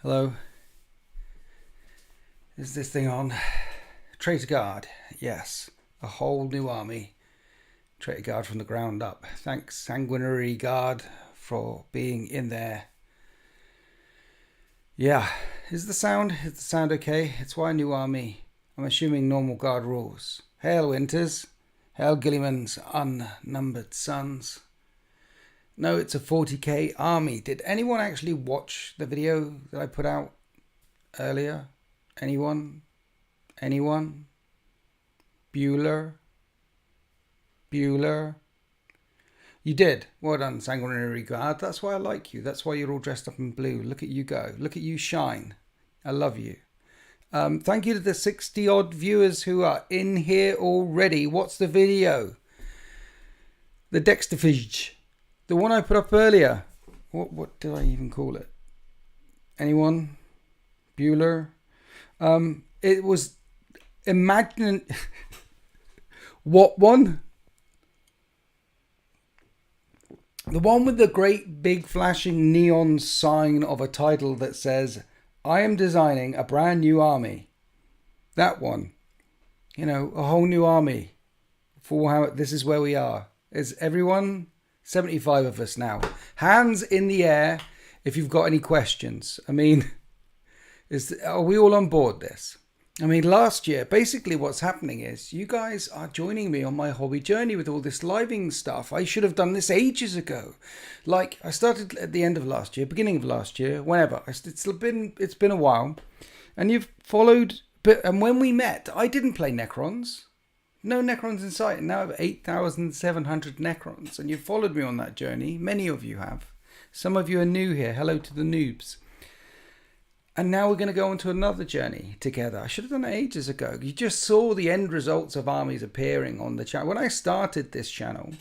Hello. Is this thing on? Traitor Guard. Yes. A whole new army. Traitor Guard from the ground up. Thanks, Sanguinary Guard, for being in there. Yeah. Is the sound okay? It's why a new army. I'm assuming normal guard rules. Hail Winters. Hail Gilliman's unnumbered sons. No, it's a 40k army. Did anyone actually watch the video that I put out earlier? Anyone? Anyone? Bueller? Bueller? You did. Well done, Sanguinary Guard. That's why I like you. That's why you're all dressed up in blue. Look at you go. Look at you shine. I love you. Thank you to the 60 odd viewers who are in here already. What's the video? The Dexterfige. The one I put up earlier. What did I even call it? Anyone? Bueller? It was imagine what one? The one with the great big flashing neon sign of a title that says, I am designing a brand new army. That one. You know, a whole new army. For Warhammer. This is where we are. Is everyone? 75 of us now. Hands in the air if you've got any questions. I mean, are we all on board this? I mean, last year, basically what's happening is you guys are joining me on my hobby journey with all this living stuff. I should have done this ages ago. Like, I started at the end of last year, beginning of last year, whenever. It's been a while. And you've followed, and when we met, I didn't play Necrons. No Necrons in sight. And now I have 8,700 Necrons. And you've followed me on that journey. Many of you have. Some of you are new here. Hello to the noobs. And now we're going to go on to another journey together. I should have done it ages ago. You just saw the end results of armies appearing on the channel. When I started this channel,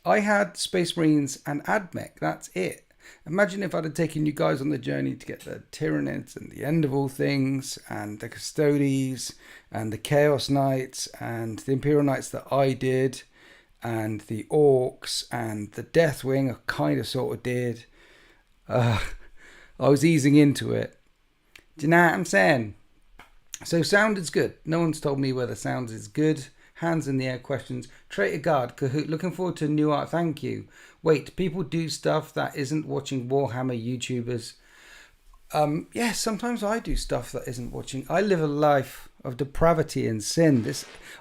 I had Space Marines and AdMech. That's it. Imagine if I'd have taken you guys on the journey to get the Tyranids and the End of All Things and the Custodes and the Chaos Knights and the Imperial Knights that I did and the Orcs and the Deathwing I kind of sort of did. I was easing into it. Do you know what I'm saying? So sound is good. No one's told me whether sound is good. Hands in the air questions. Traitor Guard, Kahoot. Looking forward to new art. Thank you. Wait, people do stuff that isn't watching Warhammer YouTubers. Yes, sometimes I do stuff that isn't watching. I live a life of depravity and sin.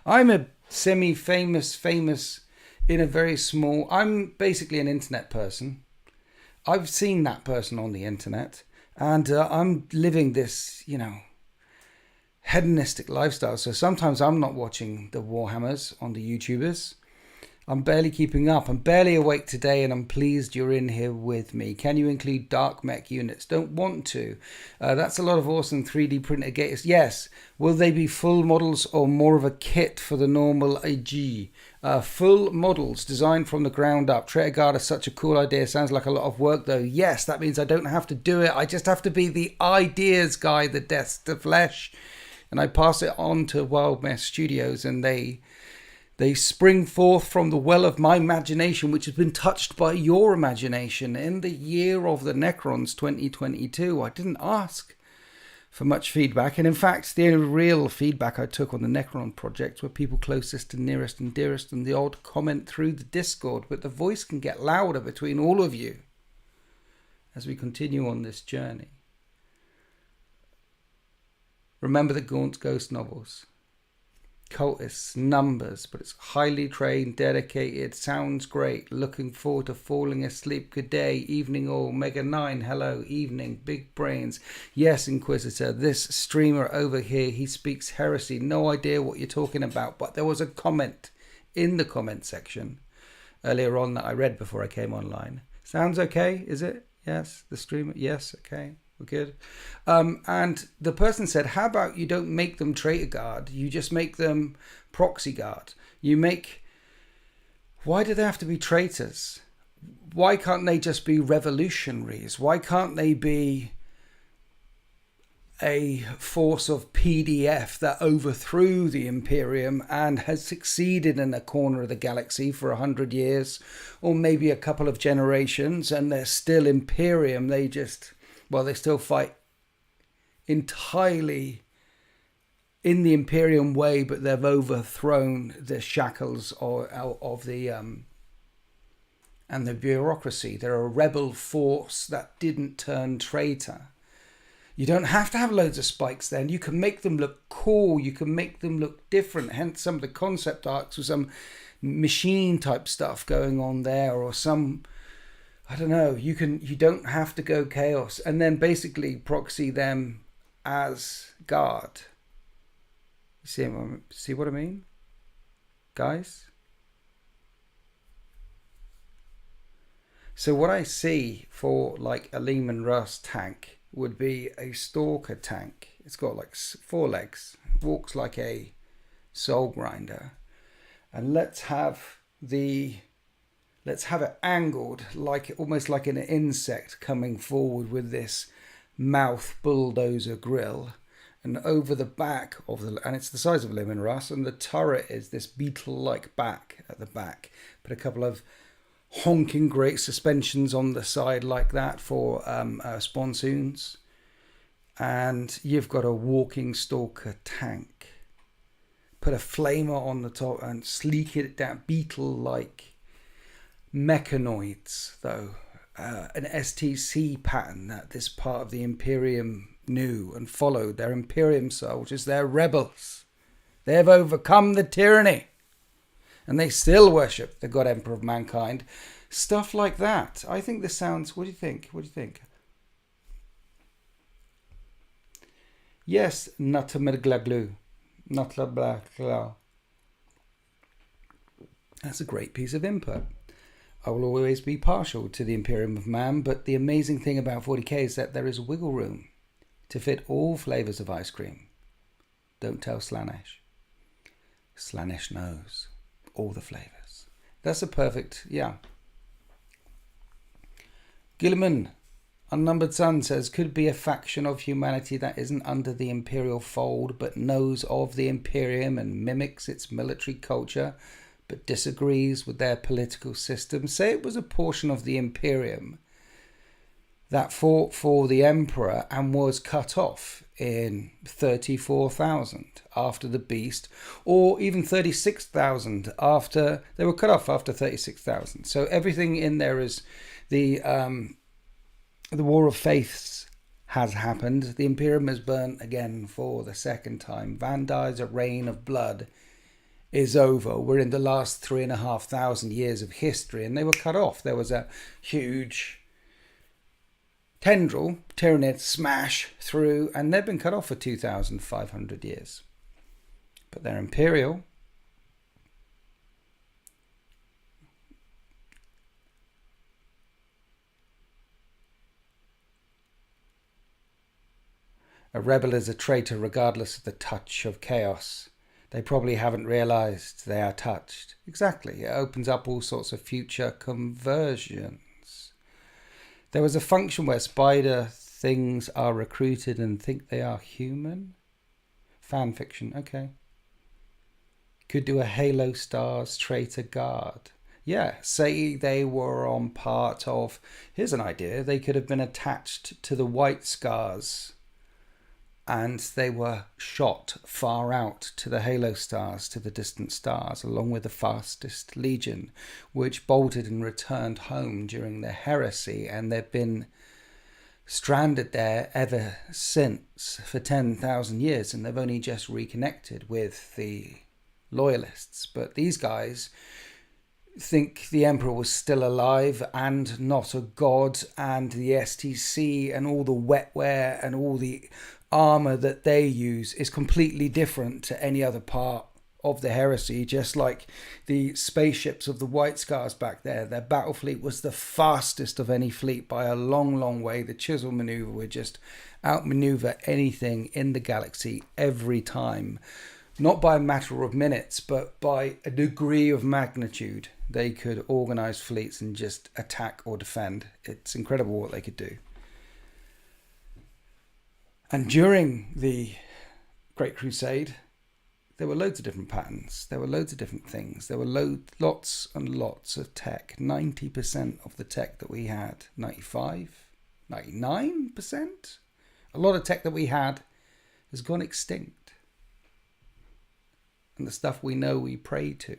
I'm a famous in a very small... I'm basically an internet person. I've seen that person on the internet. And I'm living this, hedonistic lifestyle. So sometimes I'm not watching the Warhammers on the YouTubers. I'm barely keeping up. I'm barely awake today, and I'm pleased you're in here with me. Can you include dark mech units? Don't want to. That's a lot of awesome 3D printed gators. Yes. Will they be full models or more of a kit for the normal AG? Full models designed from the ground up. Traitor Guard is such a cool idea. Sounds like a lot of work though. Yes, that means I don't have to do it. I just have to be the ideas guy that deaths to flesh. And I pass it on to Wild Mess Studios, and they spring forth from the well of my imagination, which has been touched by your imagination in the year of the Necrons 2022. I didn't ask for much feedback, and in fact the only real feedback I took on the Necron project were people closest and nearest and dearest and the odd comment through the Discord. But the voice can get louder between all of you as we continue on this journey. Remember the Gaunt Ghost novels. Cultists, numbers, but it's highly trained, dedicated, sounds great. Looking forward to falling asleep. Good day, evening all. Mega 9, hello, evening, big brains. Yes, Inquisitor, this streamer over here, he speaks heresy. No idea what you're talking about, but there was a comment in the comment section earlier on that I read before I came online. Sounds okay, is it? Yes, the streamer, yes, okay. We're good. And the person said, how about you don't make them Traitor Guard? You just make them Proxy Guard. Why do they have to be traitors? Why can't they just be revolutionaries? Why can't they be a force of PDF that overthrew the Imperium and has succeeded in a corner of the galaxy for 100 years or maybe a couple of generations, and they're still Imperium? They still fight entirely in the Imperium way, but they've overthrown the shackles of the and the bureaucracy. They're a rebel force that didn't turn traitor. You don't have to have loads of spikes then. You can make them look cool. You can make them look different. Hence some of the concept arcs with some machine type stuff going on there, or some, I don't know. You don't have to go chaos. And then basically proxy them as guard. You see what I mean? Guys? So what I see for like a Leman Russ tank would be a Stalker tank. It's got like 4 legs, walks like a soul grinder, and let's have it angled like almost like an insect coming forward with this mouth bulldozer grill, and over the back of and it's the size of a Leman Russ, and the turret is this beetle-like back at the back. Put a couple of honking great suspensions on the side like that for sponsoons, and you've got a walking Stalker tank. Put a flamer on the top and sleek it down, beetle-like mechanoids though, an STC pattern that this part of the Imperium knew and followed. Their Imperium soldiers, they're rebels. They've overcome the tyranny. And they still worship the God Emperor of Mankind. Stuff like that. I think this sounds... What do you think? What do you think? Yes, Natamerglaglu. Natlablagla. That's a great piece of input. I will always be partial to the Imperium of Man, but the amazing thing about 40k is that there is wiggle room to fit all flavours of ice cream. Don't tell Slanesh. Slanesh knows all the flavours. That's a perfect, yeah. Gilliman, Unnumbered Sun says, could be a faction of humanity that isn't under the Imperial fold, but knows of the Imperium and mimics its military culture, but disagrees with their political system. Say it was a portion of the Imperium that fought for the Emperor and was cut off in 34,000 after the Beast, or even 36,000 after they were cut off after 36,000. So everything in there is the War of Faiths has happened. The Imperium is burnt again for the second time. Vandai's a reign of blood is over. We're in the last 3,500 years of history, and they were cut off. There was a huge tendril, Tyranid smash through, and they've been cut off for 2,500 years. But they're Imperial. A rebel is a traitor regardless of the touch of chaos. They probably haven't realised they are touched. Exactly. It opens up all sorts of future conversions. There was a function where spider things are recruited and think they are human. Fan fiction, okay. Could do a Halo Stars traitor guard. Yeah, say they were on part of... Here's an idea. They could have been attached to the White Scars, and they were shot far out to the Halo Stars, to the distant stars, along with the fastest Legion, which bolted and returned home during the heresy, and they've been stranded there ever since for 10,000 years, and they've only just reconnected with the loyalists. But these guys think the Emperor was still alive and not a god, and the STC and all the wetware and all the armor that they use is completely different to any other part of the heresy, just like the spaceships of the White Scars back there. Their battle fleet was the fastest of any fleet by a long, long way. The chisel maneuver would just outmaneuver anything in the galaxy every time. Not by a matter of minutes, but by a degree of magnitude. They could organize fleets and just attack or defend. It's incredible what they could do. And during the Great Crusade, there were loads of different patterns. There were loads of different things. There were lots and lots of tech. 90% of the tech that we had, 95, 99% A lot of tech that we had has gone extinct. And the stuff we know we pray to.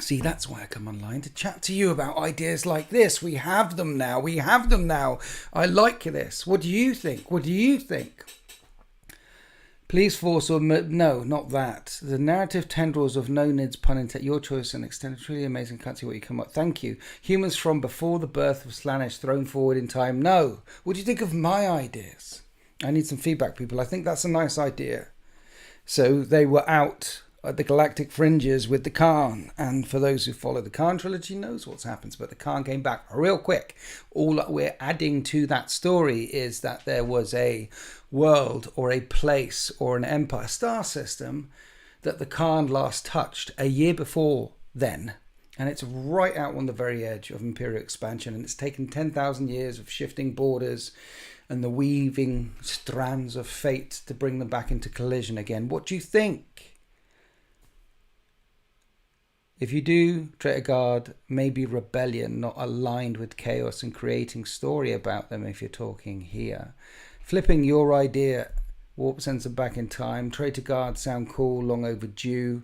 See, that's why I come online, to chat to you about ideas like this. We have them now. We have them now. I like this. What do you think? What do you think? Please force or... No, not that. The narrative tendrils of no nids, pun intended. Your choice and extended. Truly amazing. Can't see what you come up. Thank you. Humans from before the birth of Slaanesh thrown forward in time. No. What do you think of my ideas? I need some feedback, people. I think that's a nice idea. So they were out at the galactic fringes with the Khan, and for those who follow the Khan trilogy knows what's happened, but the Khan came back real quick. All that we're adding to that story is that there was a world or a place or an empire star system that the Khan last touched a year before then, and it's right out on the very edge of imperial expansion, and it's taken 10,000 years of shifting borders and the weaving strands of fate to bring them back into collision again. What do you think? If you do, Traitor Guard, maybe rebellion, not aligned with chaos, and creating story about them if you're talking here. Flipping your idea, warp sends them back in time. Traitor Guard sound cool, long overdue.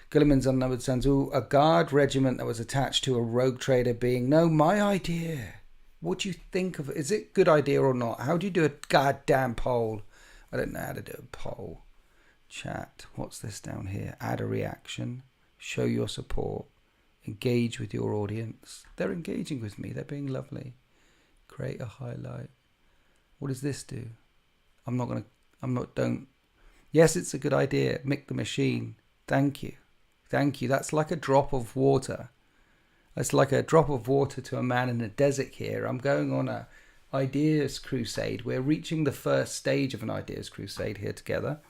Gulliman's Unnumbered Sons, ooh, a guard regiment that was attached to a rogue trader being, no, my idea. What do you think of it? Is it a good idea or not? How do you do a goddamn poll? I don't know how to do a poll. Chat, what's this down here? Add a reaction. Show your support. Engage with your audience. They're engaging with me. They're being lovely. Create a highlight. What does this do? Don't. Yes, it's a good idea. Mick the Machine. Thank you. Thank you. That's like a drop of water. It's like a drop of water to a man in a desert here. I'm going on a ideas crusade. We're reaching the first stage of an ideas crusade here together.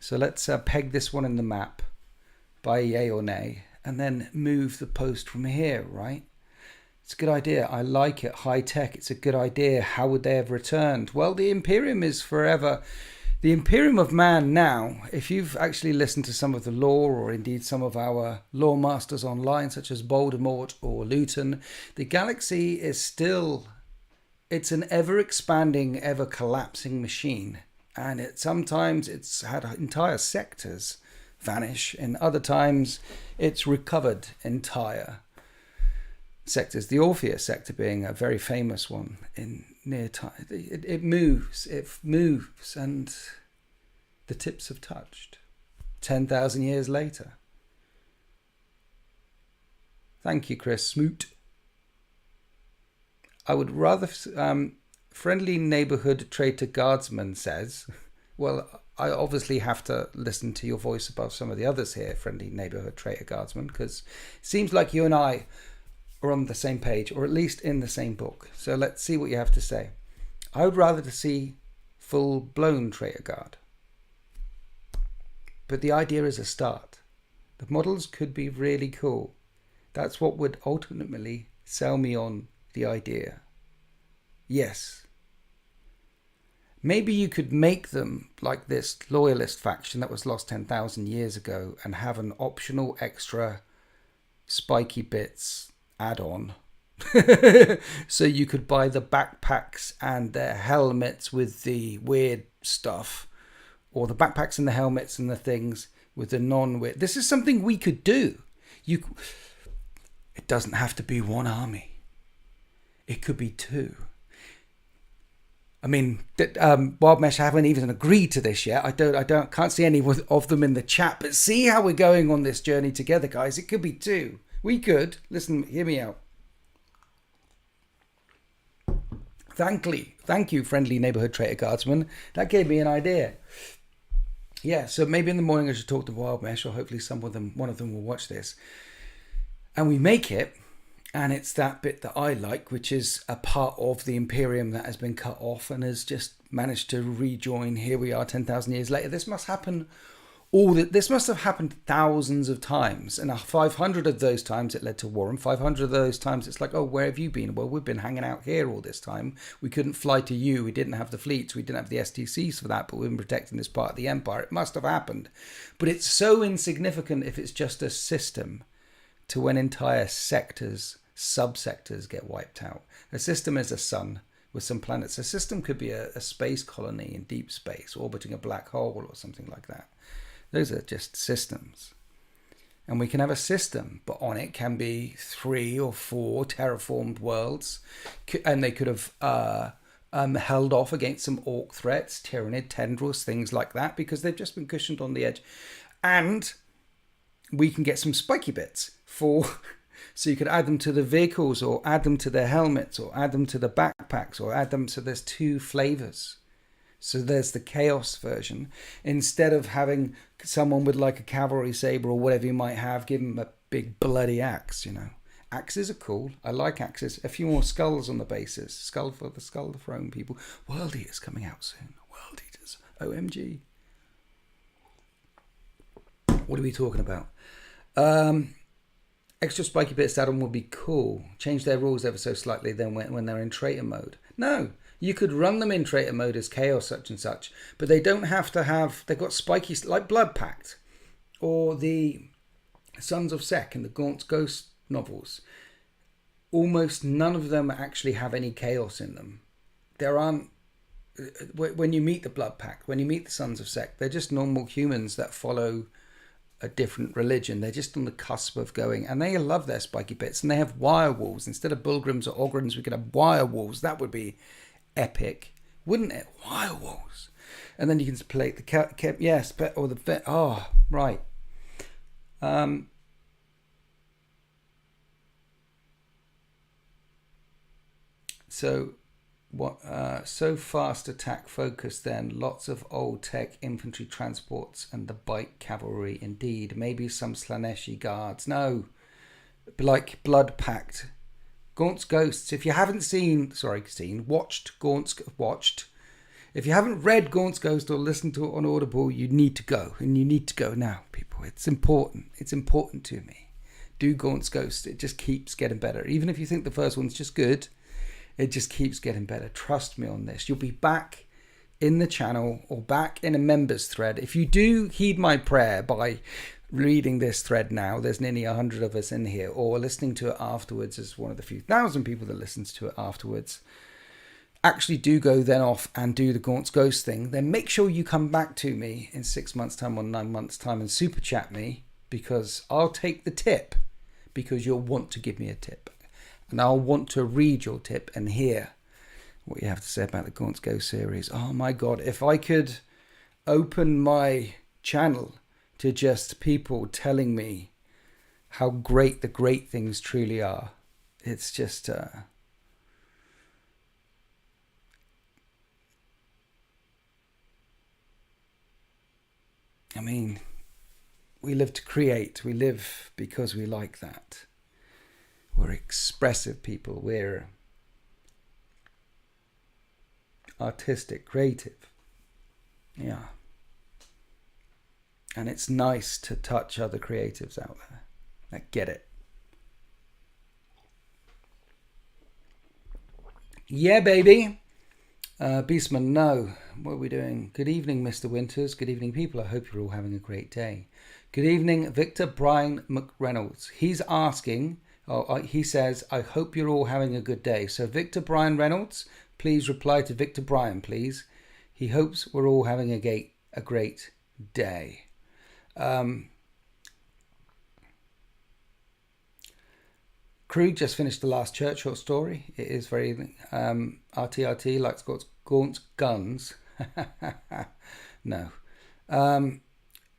So let's peg this one in the map by yay or nay, and then move the post from here, right? It's a good idea. I like it. High tech. It's a good idea. How would they have returned? Well, the Imperium is forever. The Imperium of Man now, if you've actually listened to some of the lore, or indeed some of our lore masters online, such as Voldemort or Luton, the galaxy is still, it's an ever-expanding, ever-collapsing machine. And sometimes it's had entire sectors vanish, and other times it's recovered entire sectors. The Orpheus sector being a very famous one in near time. It moves, and the tips have touched 10,000 years later. Thank you, Chris Smoot. I would rather friendly neighborhood traitor guardsman says, well, I obviously have to listen to your voice above some of the others here, friendly neighborhood traitor guardsman, because it seems like you and I are on the same page, or at least in the same book. So let's see what you have to say. I would rather to see full-blown traitor guard. But the idea is a start. The models could be really cool. That's what would ultimately sell me on the idea. Yes. Maybe you could make them like this loyalist faction that was lost 10,000 years ago and have an optional extra spiky bits add-on. So you could buy the backpacks and their helmets with the weird stuff, or the backpacks and the helmets and the things with the non-weird. This is something we could do. It doesn't have to be one army. It could be two. I mean, Wild Mesh haven't even agreed to this yet. I can't see any of them in the chat. But see how we're going on this journey together, guys. It could be two. We could. Listen, hear me out. Thank you, friendly neighborhood traitor guardsman. That gave me an idea. Yeah, so maybe in the morning I should talk to Wild Mesh, or hopefully one of them will watch this. And we make it. And it's that bit that I like, which is a part of the Imperium that has been cut off and has just managed to rejoin. Here we are 10,000 years later. This must happen this must have happened thousands of times. And 500 of those times it led to war. And 500 of those times it's like, oh, where have you been? Well, we've been hanging out here all this time. We couldn't fly to you. We didn't have the fleets. We didn't have the STCs for that, but we've been protecting this part of the Empire. It must have happened. But it's so insignificant if it's just a system to when entire sectors subsectors get wiped out. A system is a sun with some planets. A system could be a space colony in deep space orbiting a black hole or something like that. Those are just systems. And we can have a system, but on it can be 3 or 4 terraformed worlds. And they could have held off against some orc threats, tyrannid, tendrils, things like that, because they've just been cushioned on the edge. And we can get some spiky bits for... So you could add them to the vehicles, or add them to their helmets, or add them to the backpacks, or add them... So there's 2 flavors. So there's the chaos version. Instead of having someone with like a cavalry saber or whatever you might have, give them a big bloody axe, you know. Axes are cool. I like axes. A few more skulls on the bases. Skull for the throne people. World Eaters coming out soon. World Eaters. OMG. What are we talking about? Extra spiky bits add-on would be cool. Change their rules ever so slightly then when they're in traitor mode. No. You could run them in traitor mode as chaos such and such, but they don't have to have... They've got spiky... Like Blood Pact or the Sons of Sek and the Gaunt's Ghost novels. Almost none of them actually have any chaos in them. There aren't... When you meet the Blood Pact, when you meet the Sons of Sek, they're just normal humans that follow a different religion. They're just on the cusp of going, and they love their spiky bits, and they have wire walls. Instead of Bulgrims or Ogrins, we could have wire walls. That would be epic, wouldn't it? Wire walls. And then you can play the yes, but or the oh right. So what? So fast attack focus. Then lots of old tech infantry transports and the bike cavalry. Indeed, maybe some Slaneshi guards. No, like Blood Pact. Gaunt's Ghosts. If you haven't watched. If you haven't read Gaunt's Ghost or listened to it on Audible, you need to go. And you need to go now, people. It's important. It's important to me. Do Gaunt's Ghost. It just keeps getting better. Even if you think the first one's just good, it just keeps getting better. Trust me on this. You'll be back in the channel or back in a members thread. If you do heed my prayer by reading this thread now, there's nearly 100 of us in here, or listening to it afterwards as one of the few thousand people that listens to it afterwards, actually do go then off and do the Gaunt's Ghost thing, then make sure you come back to me in 6 months time or 9 months time and super chat me, because I'll take the tip, because you'll want to give me a tip, and I'll want to read your tip and hear what you have to say about the Gaunt's Ghost series. Oh my god, if I could open my channel to just people telling me how great the great things truly are. It's just... I mean, we live to create. We live because we like that. We're expressive people. We're artistic, creative. Yeah. And it's nice to touch other creatives out there that get it. Yeah, baby. Beastman, no. What are we doing? Good evening, Mr. Winters. Good evening, people. I hope you're all having a great day. Good evening, Victor Brian McReynolds. He's asking, he says, I hope you're all having a good day. So Victor Brian Reynolds, please reply to Victor Brian, please. He hopes we're all having a great day. Krug just finished the last Churchill story. It is very RTRT, like Gaunt's guns. No.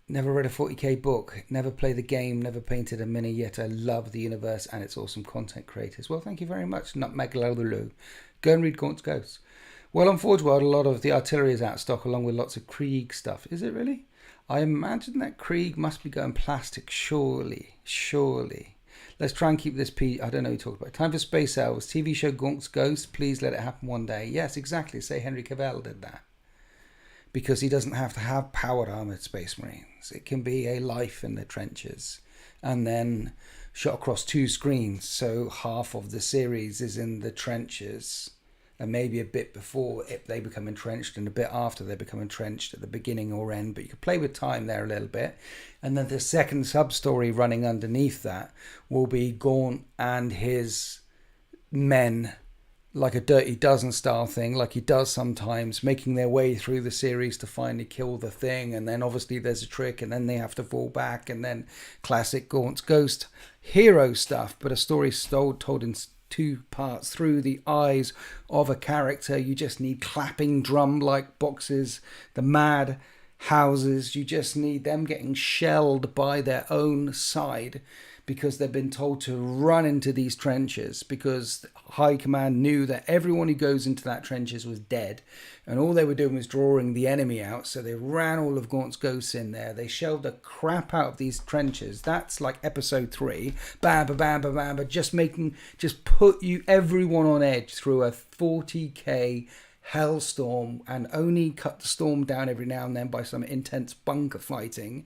Never read a 40k book, never played the game, never painted a mini, yet I love the universe and its awesome content creators. Well, thank you very much, Nutmeg Lulu. Go and read Gaunt's Ghosts. Well, on Forge World, a lot of the artillery is out of stock, along with lots of Krieg stuff. Is it really? I imagine that Krieg must be going plastic, surely. Let's try and keep this I don't know who talked about. Time for Space Elves. TV show Gaunt's Ghost. Please let it happen one day. Yes, exactly. Say Henry Cavill did that. Because he doesn't have to have powered armoured Space Marines. It can be a life in the trenches. And then shot across 2 screens. So half of the series is in the trenches. and maybe a bit before they become entrenched and a bit after they become entrenched at the beginning or end. But you could play with time there a little bit. And then the second sub-story running underneath that will be Gaunt and his men, like a Dirty Dozen style thing, like he does sometimes, making their way through the series to finally kill the thing. And then obviously there's a trick, and then they have to fall back, and then classic Gaunt's ghost hero stuff, but a story told in two parts through the eyes of a character. You just need clapping drum like boxes, the mad houses. You just need them getting shelled by their own side, because they've been told to run into these trenches, because High Command knew that everyone who goes into that trenches was dead, and all they were doing was drawing the enemy out. So they ran all of Gaunt's ghosts in there. They shelled the crap out of these trenches. That's like episode 3. Bam, bam, bam, bam, bam, just put everyone on edge through a 40k hellstorm, and only cut the storm down every now and then by some intense bunker fighting.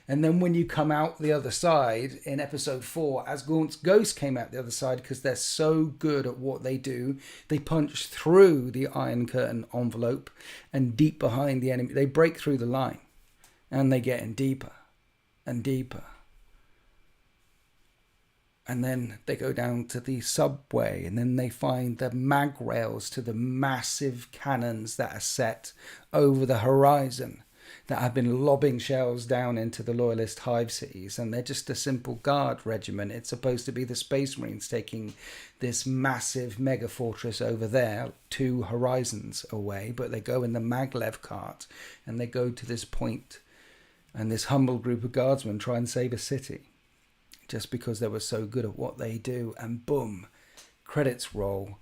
And then when you come out the other side in episode 4, as Gaunt's ghost came out the other side, because they're so good at what they do, they punch through the Iron Curtain envelope and deep behind the enemy. They break through the line, and they get in deeper and deeper. And then they go down to the subway, and then they find the mag rails to the massive cannons that are set over the horizon, that have been lobbing shells down into the loyalist hive cities. And they're just a simple guard regiment. It's supposed to be the Space Marines taking this massive mega fortress over there 2 horizons away, but they go in the maglev cart, and they go to this point, and this humble group of guardsmen try and save a city, just because they were so good at what they do. And boom, credits roll.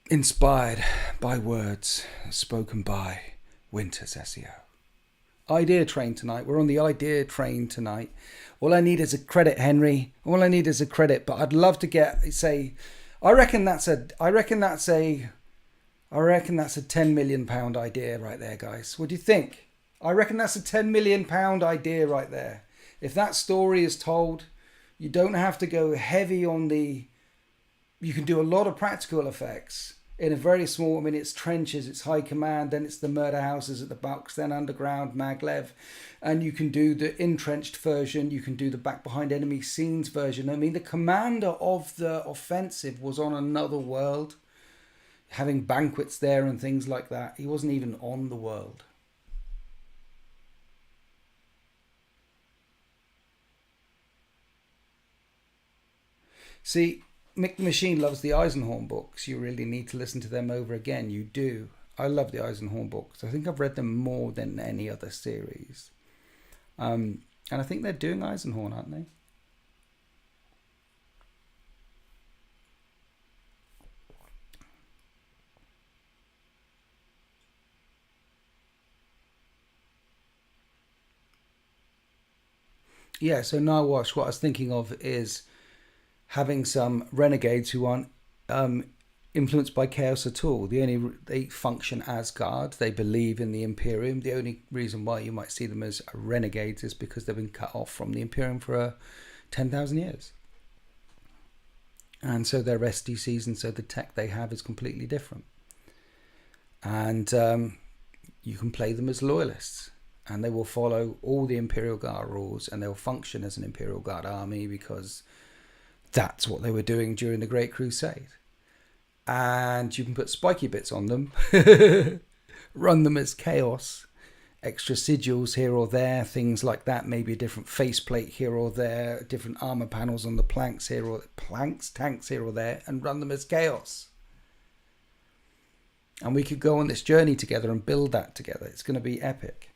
Inspired by words spoken by Winter's SEO. Idea train tonight. We're on the idea train tonight. All I need is a credit, Henry. All I need is a credit. But I'd love to I reckon that's a £10 million idea right there, guys. What do you think? I reckon that's a £10 million idea right there. If that story is told, you don't have to go heavy on you can do a lot of practical effects in a very small, it's trenches, it's High Command, then it's the murder houses at the Bucks, then underground, maglev, and you can do the entrenched version, you can do the back behind enemy scenes version. The commander of the offensive was on another world, having banquets there and things like that. He wasn't even on the world. See, Mick the Machine loves the Eisenhorn books. You really need to listen to them over again. You do. I love the Eisenhorn books. I think I've read them more than any other series. And I think they're doing Eisenhorn, aren't they? Yeah, so Narwash, what I was thinking of is having some renegades who aren't influenced by chaos at all. They function as guard. They believe in the Imperium. The only reason why you might see them as renegades is because they've been cut off from the Imperium for 10,000 years. And so they're SDCs, and so the tech they have is completely different. And you can play them as loyalists, and they will follow all the Imperial Guard rules, and they'll function as an Imperial Guard army because that's what they were doing during the Great Crusade. And you can put spiky bits on them, run them as chaos, extra sigils here or there, things like that, maybe a different faceplate here or there, different armor panels on the tanks here or there, and run them as chaos. And we could go on this journey together and build that together. It's going to be epic.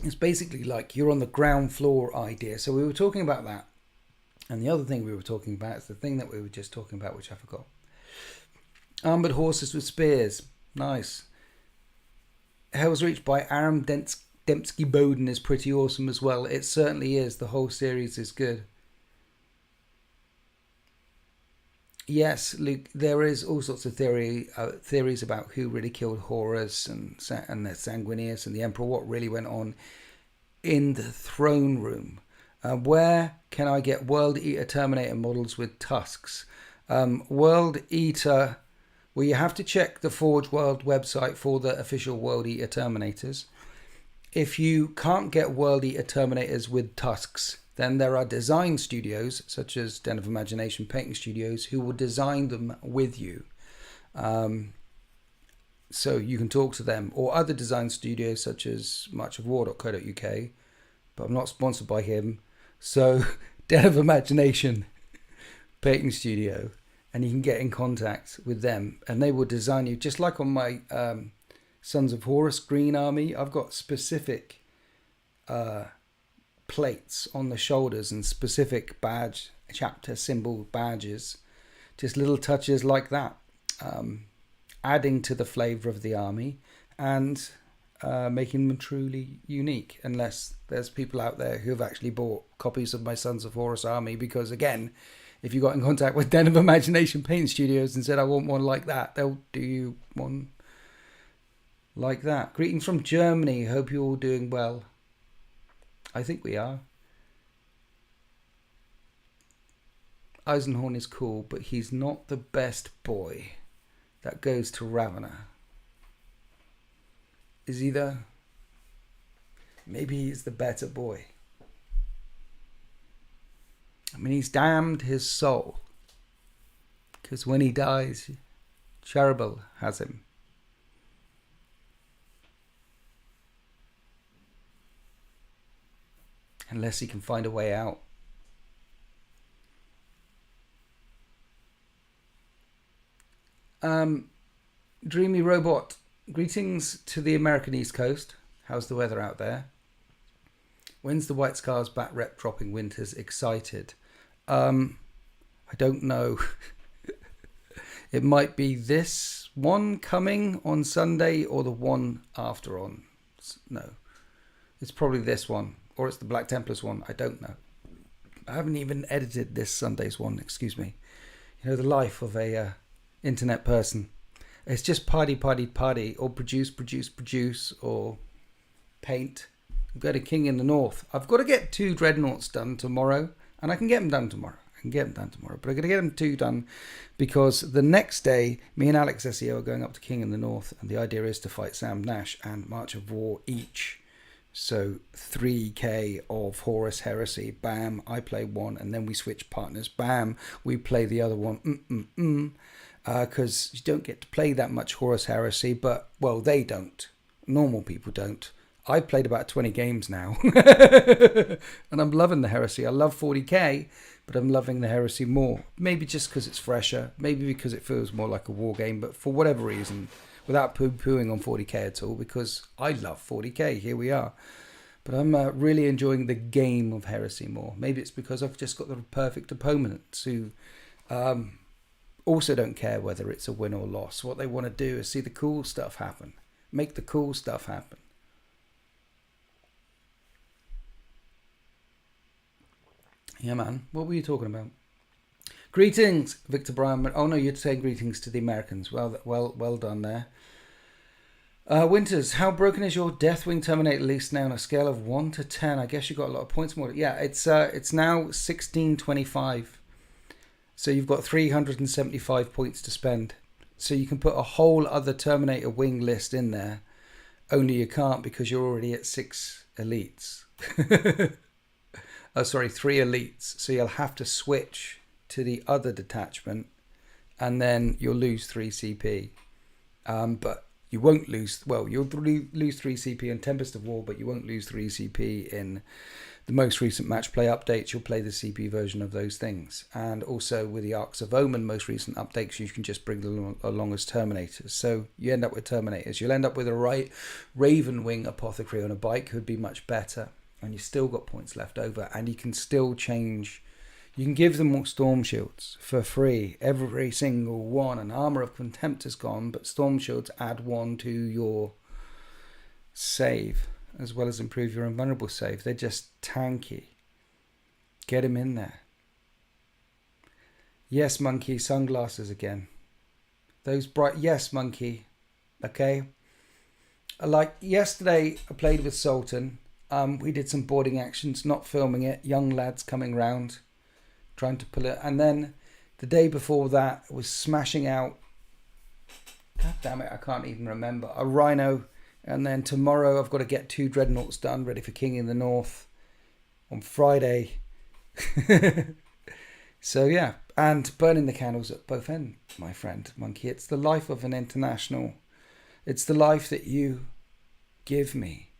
It's basically like you're on the ground floor idea. So we were talking about that. And the other thing we were talking about is the thing that we were just talking about, which I forgot. Armoured horses with spears. Nice. Hell's Reach by Aram Dembski Bowden is pretty awesome as well. It certainly is. The whole series is good. Yes, Luke, there is all sorts of theories about who really killed Horus and the Sanguinius and the Emperor, what really went on in the throne room. Where can I get World Eater Terminator models with tusks? World Eater, well, you have to check the Forge World website for the official World Eater Terminators. If you can't get World Eater Terminators with tusks, then there are design studios, such as Den of Imagination Painting Studios, who will design them with you. So you can talk to them, or other design studios such as marchofwar.co.uk, but I'm not sponsored by him. So Den of Imagination Painting Studio, and you can get in contact with them, and they will design you, just like on my Sons of Horus Green Army. I've got specific plates on the shoulders and specific badge, chapter symbol badges, just little touches like that, adding to the flavour of the army and making them truly unique, unless there's people out there who have actually bought copies of my Sons of Horus army, because again, if you got in contact with Den of Imagination Paint Studios and said, I want one like that, they'll do you one like that. Greetings from Germany. Hope you're all doing well. I think we are. Eisenhorn is cool, but he's not the best boy. That goes to Ravener. Is he though? Maybe he's the better boy. I mean, he's damned his soul, because when he dies, Cherubel has him. Unless he can find a way out. Dreamy Robot, greetings to the American East Coast. How's the weather out there? When's the White Scars back rep dropping Winters? Excited. I don't know. It might be this one coming on Sunday or the one after on. No. It's probably this one. Or it's the Black Templars one. I don't know. I haven't even edited this Sunday's one. Excuse me. You know, the life of a internet person. It's just party, or produce, or paint. Go to King in the North. I've got to get 2 Dreadnoughts done tomorrow, and I can get them done tomorrow. But I'm going to get them 2 done because the next day, me and Alex SEO are going up to King in the North, and the idea is to fight Sam Nash and March of War each. So 3k of Horus Heresy, bam, I play one, and then we switch partners, bam, we play the other one, because you don't get to play that much Horus Heresy, but, well, they don't. Normal people don't. I've played about 20 games now, and I'm loving the Heresy. I love 40k, but I'm loving the Heresy more. Maybe just because it's fresher, maybe because it feels more like a war game, but for whatever reason, without poo-pooing on 40k at all, because I love 40k, here we are. But I'm really enjoying the game of Heresy more. Maybe it's because I've just got the perfect opponents who also don't care whether it's a win or loss. What they want to do is see the cool stuff happen. Make the cool stuff happen. Yeah, man. What were you talking about? Greetings, Victor Bryan. Oh no, you're saying greetings to the Americans. Well done there. Winters, how broken is your Deathwing Terminator lease now on a scale of 1 to 10? I guess you got a lot of points more. Yeah, it's now 1625. So you've got 375 points to spend. So you can put a whole other Terminator wing list in there. Only you can't because you're already at 6 elites. 3 elites. So you'll have to switch to the other detachment, and then you'll lose 3 CP. But you won't lose, well, you'll lose 3 CP in Tempest of War, but you won't lose 3 CP in the most recent match play updates. You'll play the CP version of those things. And also with the Arcs of Omen most recent updates, you can just bring them along as Terminators. So you end up with Terminators. You'll end up with a Raven Wing Apothecary on a bike, who'd be much better. And you've still got points left over, and you can still change. You can give them more Storm Shields for free, every single one. And Armour of Contempt is gone, but Storm Shields add 1 to your save, as well as improve your invulnerable save. They're just tanky. Get him in there. Yes, Monkey, sunglasses again. Those bright, yes, Monkey. Okay. Like yesterday, I played with Sultan. We did some boarding actions, not filming it. Young lads coming round, trying to pull it. And then the day before that was smashing out, God damn it, I can't even remember, a Rhino. And then tomorrow I've got to get 2 dreadnoughts done, ready for King in the North on Friday. So yeah, and burning the candles at both ends, my friend Monkey. It's the life of an international. It's the life that you give me.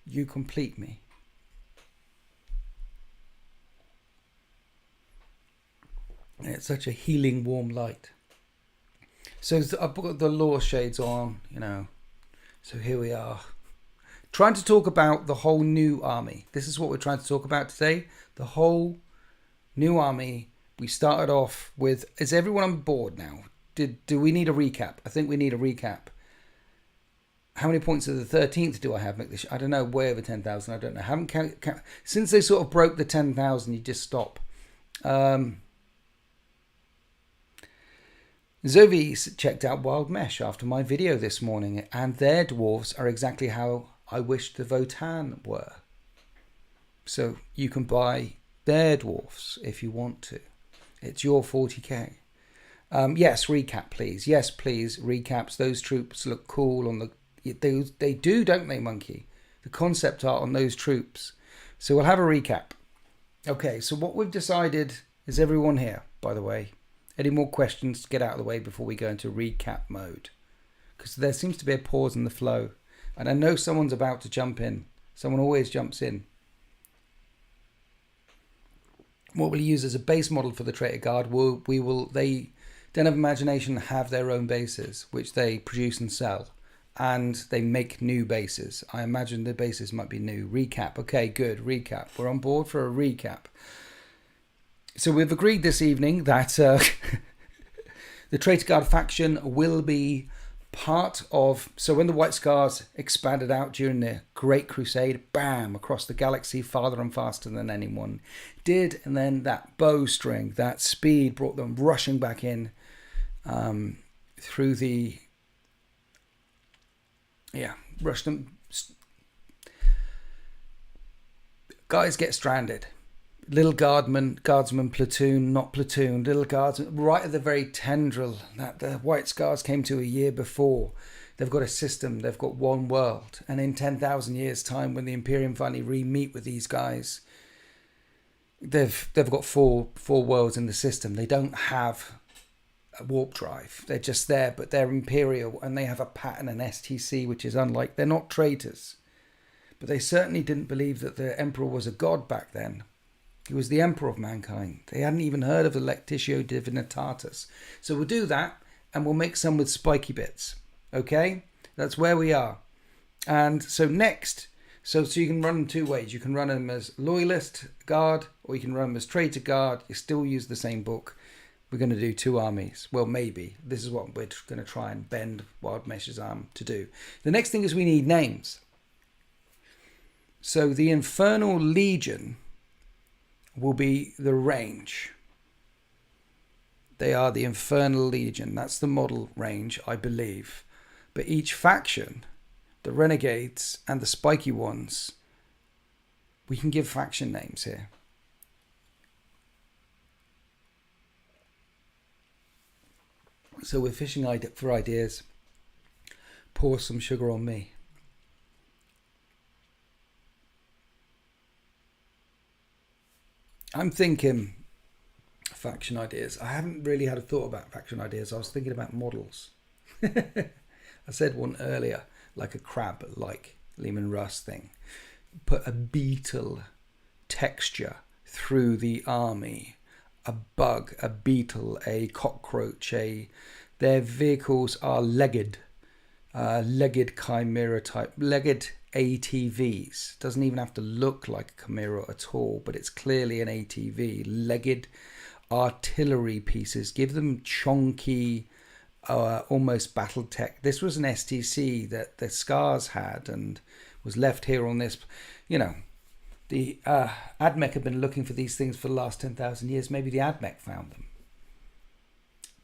You complete me. And it's such a healing, warm light. So I've got the law shades on, you know. So here we are. Trying to talk about the whole new army. This is what we're trying to talk about today. The whole new army. We started off with, is everyone on board now? Do we need a recap? I think we need a recap. How many points of the 13th do I have? I don't know, way over 10,000. I don't know. I haven't counted. Since they sort of broke the 10,000, you just stop. Zovi checked out Wild Mesh after my video this morning, and their dwarves are exactly how I wished the Votan were. So you can buy their dwarves if you want to. It's your 40k. Yes, recap, please. Yes, please, recaps. Those troops look cool on the... They do, don't they, Monkey? The concept art on those troops. So we'll have a recap. Okay, so what we've decided is everyone here, by the way. Any more questions to get out of the way before we go into recap mode? Because there seems to be a pause in the flow. And I know someone's about to jump in. Someone always jumps in. What we'll use as a base model for the Traitor Guard, they Den of Imagination have their own bases, which they produce and sell. And they make new bases. I imagine the bases might be new. Recap. Okay, good. Recap. We're on board for a recap. So we've agreed this evening that the Traitor Guard faction will be part of... So when the White Scars expanded out during the Great Crusade, bam, across the galaxy, farther and faster than anyone did. And then that bowstring, that speed brought them rushing back in through the... Yeah, rush them. Guys get stranded. Little guardsman platoon, not platoon. Little guardsman, right at the very tendril that the White Scars came to a year before. They've got a system. They've got one world. And in 10,000 years' time, when the Imperium finally re-meet with these guys, they've got four worlds in the system. They don't have a warp drive. They're just there, but they're Imperial, and they have a pattern, an STC, which is unlike. They're not traitors, but they certainly didn't believe that the Emperor was a god back then. He was the Emperor of mankind. They hadn't even heard of the Lectitio Divinitatis. So we'll do that, and we'll make some with spiky bits. Okay, that's where we are. And so next, so you can run them 2 ways. You can run them as Loyalist Guard, or you can run them as Traitor Guard. You still use the same book. We're going to do 2 armies. Well, maybe. This is what we're going to try and bend Wild Mesh's arm to do. The next thing is we need names. So the Infernal Legion will be the range. They are the Infernal Legion. That's the model range, I believe. But each faction, the Renegades and the Spiky ones, we can give faction names here. So we're fishing for ideas. Pour some sugar on me. I'm thinking faction ideas. I haven't really had a thought about faction ideas. I was thinking about models. I said one earlier, like a crab, like Lehman Russ thing. Put a beetle texture through the army. A bug, a beetle, a cockroach, their vehicles are legged chimera type, legged ATVs. Doesn't even have to look like a chimera at all, but it's clearly an ATV. Legged artillery pieces. Give them chonky, almost battle tech. This was an STC that the Scars had and was left here on this, you know. The AdMech have been looking for these things for the last 10,000 years. Maybe the AdMech found them.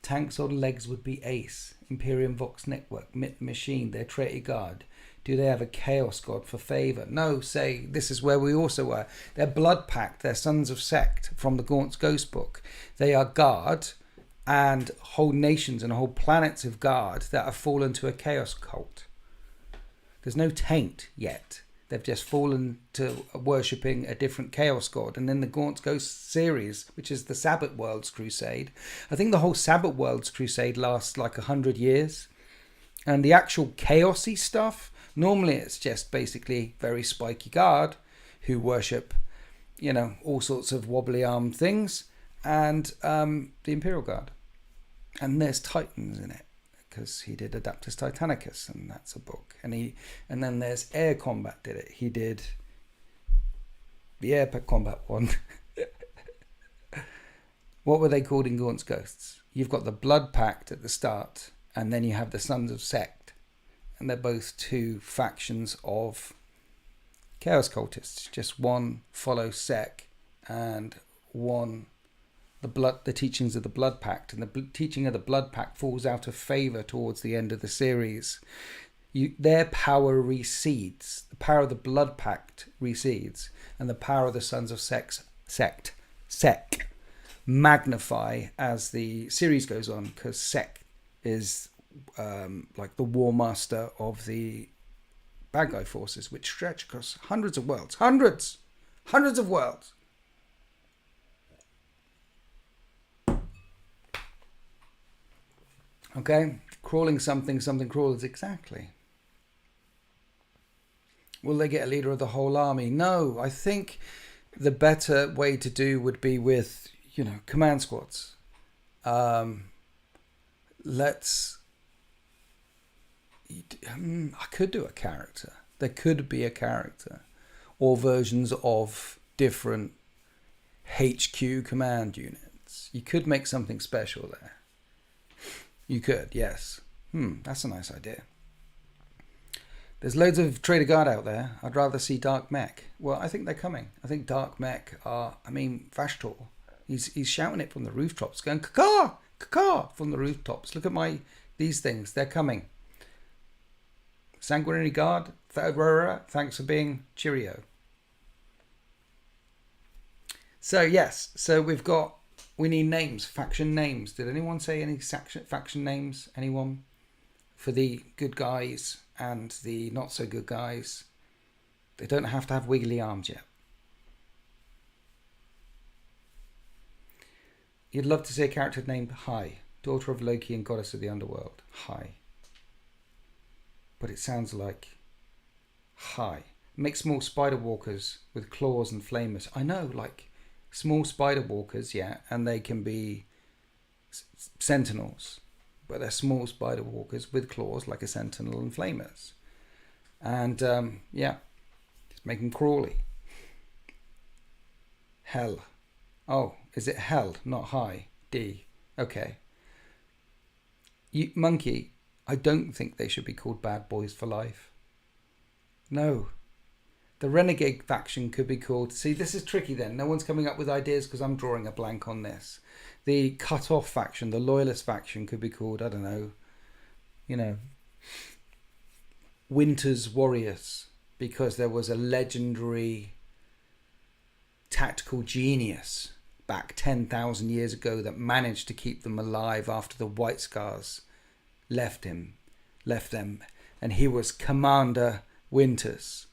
Tanks on legs would be Ace, Imperium Vox Network, Myth Machine, their Traitor Guard. Do they have a chaos god for favor? No, say, this is where we also were. They're blood pact. They're sons of sect from the Gaunt's Ghost book. They are guard, and whole nations and whole planets of guard that have fallen to a chaos cult. There's no taint yet. They've just fallen to worshipping a different chaos god. And then the Gaunt's Ghost series, which is the Sabbath Worlds Crusade. I think the whole Sabbath Worlds Crusade lasts like 100 years. And the actual chaosy stuff, normally it's just basically very spiky guard who worship, you know, all sorts of wobbly armed things, and the Imperial Guard. And there's Titans in it, because he did Adaptus Titanicus, and that's a book. And then there's Air Combat did it. He did the Air Combat one. What were they called in Gaunt's Ghosts? You've got the Blood Pact at the start, and then you have the Sons of Sect. And they're both two factions of Chaos Cultists. Just one follows Sec, and one the teachings of the Blood Pact. And the teaching of the Blood Pact falls out of favour towards the end of the series. Their power recedes. The power of the Blood Pact recedes. And the power of the Sons of Sec magnify as the series goes on, because Sec is like the war master of the bad guy forces, which stretch across hundreds of worlds. Hundreds of worlds. Okay, crawling something crawlers, exactly. Will they get a leader of the whole army? No, I think the better way to do would be with, you know, command squads. I could do a character. There could be a character, or versions of different HQ command units. You could make something special there. You could, yes. That's a nice idea. There's loads of Trader Guard out there. I'd rather see Dark Mech. Well, I think they're coming. I think Dark Mech are, Vashtor. He's shouting it from the rooftops, going, caw, caw, from the rooftops. Look at these things. They're coming. Sanguinary Guard, thanks for being cheerio. So, yes. So we need names, faction names. Did anyone say any faction names? Anyone? For the good guys and the not so good guys. They don't have to have wiggly arms yet. You'd love to see a character named Hai, daughter of Loki and goddess of the underworld. Hai. But it sounds like Hai. Make small spider walkers with claws and flamers. I know, like small spider walkers, yeah, and they can be sentinels, but they're small spider walkers with claws like a sentinel and flamers. And just make them crawly. Hell. Oh, is it Hell, not High? D. Okay. Monkey, I don't think they should be called Bad Boys for Life. No. The Renegade faction could be called... See, this is tricky then. No one's coming up with ideas because I'm drawing a blank on this. The Cut-Off faction, the Loyalist faction could be called, I don't know, Winter's Warriors, because there was a legendary tactical genius back 10,000 years ago that managed to keep them alive after the White Scars left them, and he was Commander Winters.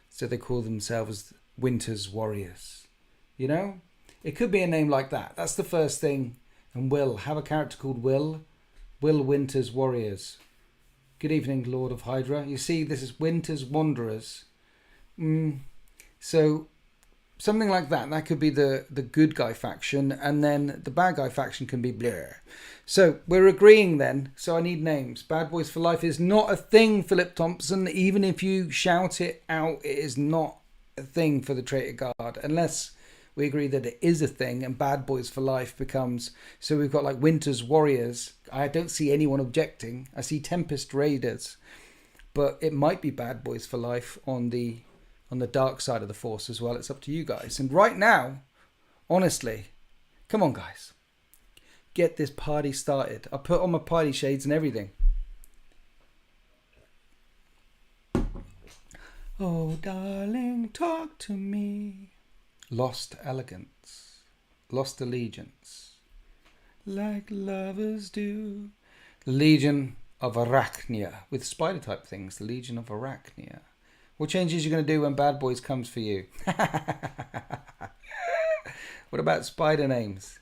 So they call themselves Winter's Warriors. You know? It could be a name like that. That's the first thing. And Will. Have a character called Will. Will Winter's Warriors. Good evening, Lord of Hydra. You see, this is Winter's Wanderers. So, something like that. That could be the good guy faction. And then the bad guy faction can be Blur. So, we're agreeing then. So, I need names. Bad Boys for Life is not a thing, Philip Thompson. Even if you shout it out, it is not a thing for the Traitor Guard. Unless we agree that it is a thing and Bad Boys for Life becomes... So, we've got like Winter's Warriors. I don't see anyone objecting. I see Tempest Raiders. But it might be Bad Boys for Life on the dark side of the Force as well. It's up to you guys. And right now, honestly, come on, guys. Get this party started. I put on my party shades and everything. Oh, darling, talk to me. Lost elegance. Lost allegiance. Like lovers do. The Legion of Arachnia. With spider type things. The Legion of Arachnia. What changes are you going to do when Bad Boys comes for you? What about spider names?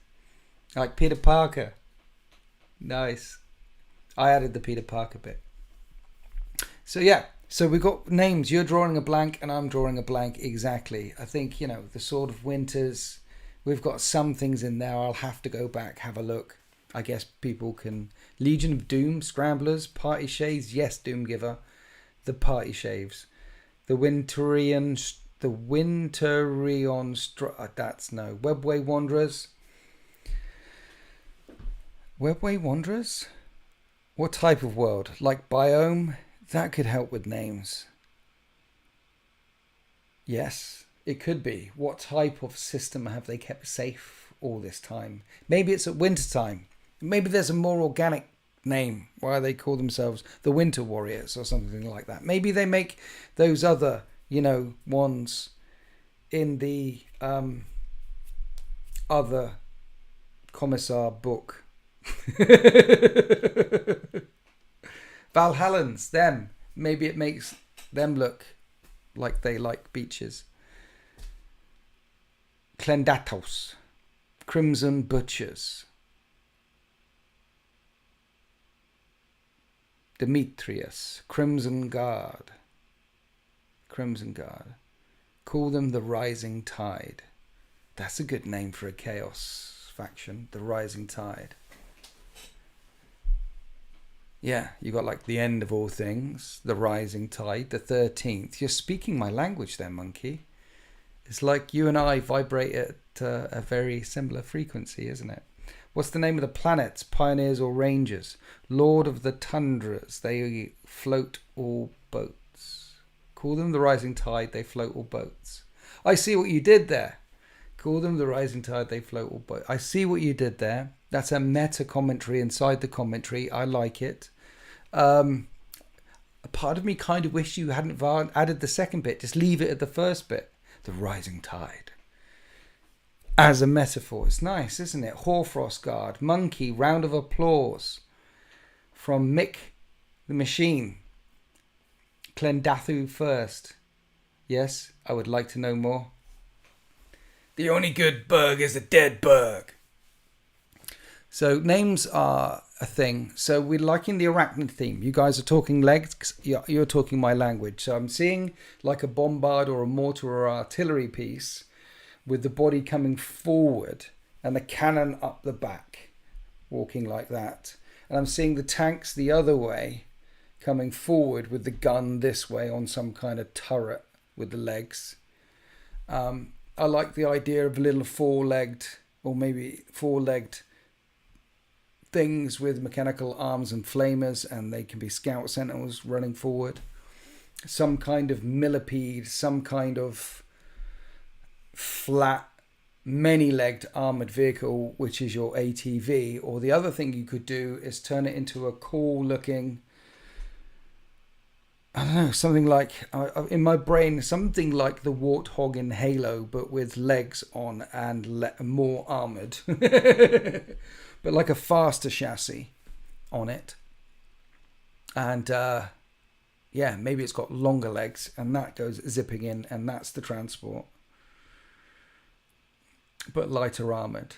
Like Peter Parker. Nice. I added the Peter Parker bit. So yeah. So we've got names. You're drawing a blank and I'm drawing a blank. Exactly. I think, the Sword of Winters. We've got some things in there. I'll have to go back, have a look. I guess people can... Legion of Doom, Scramblers, Party Shaves. Yes, Doomgiver. The Party Shaves. The Winterion... That's no. Webway Wanderers. Webway Wanderers? What type of world? Like biome? That could help with names. Yes, it could be. What type of system have they kept safe all this time? Maybe it's at winter time. Maybe there's a more organic name. Why they call themselves the Winter Warriors or something like that. Maybe they make those other, ones in the other Commissar book. Valhallans, them. Maybe it makes them look like they like beaches. Clendatos. Crimson Butchers. Demetrius. Crimson Guard. Crimson Guard. Call them the Rising Tide. That's a good name for a chaos faction. The Rising Tide. Yeah, you got like the end of all things, the rising tide, the 13th. You're speaking my language there, monkey. It's like you and I vibrate at a very similar frequency, isn't it? What's the name of the planets, pioneers or rangers? Lord of the Tundras, they float all boats. Call them the rising tide, they float all boats. I see what you did there. Call them the rising tide, they float all boats. I see what you did there. That's a meta commentary inside the commentary. I like it. A part of me kind of wish you hadn't added the second bit. Just leave it at the first bit. The rising tide. As a metaphor. It's nice, isn't it? Hoarfrost Guard. Monkey. Round of applause. From Mick the Machine. Clendathu first. Yes, I would like to know more. The only good bug is a dead bug. So names are a thing. So we're liking the arachnid theme. You guys are talking legs. You're talking my language. So I'm seeing like a bombard or a mortar or artillery piece with the body coming forward and the cannon up the back, walking like that. And I'm seeing the tanks the other way, coming forward with the gun this way on some kind of turret with the legs. I like the idea of little four-legged or maybe four-legged things with mechanical arms and flamers, and they can be scout sentinels running forward. Some kind of millipede, some kind of flat, many-legged armoured vehicle, which is your ATV. Or the other thing you could do is turn it into a cool-looking, I don't know, something like, in my brain, something like the Warthog in Halo, but with legs on and more armoured. But like a faster chassis on it. And yeah, maybe it's got longer legs and that goes zipping in and that's the transport. But lighter armoured.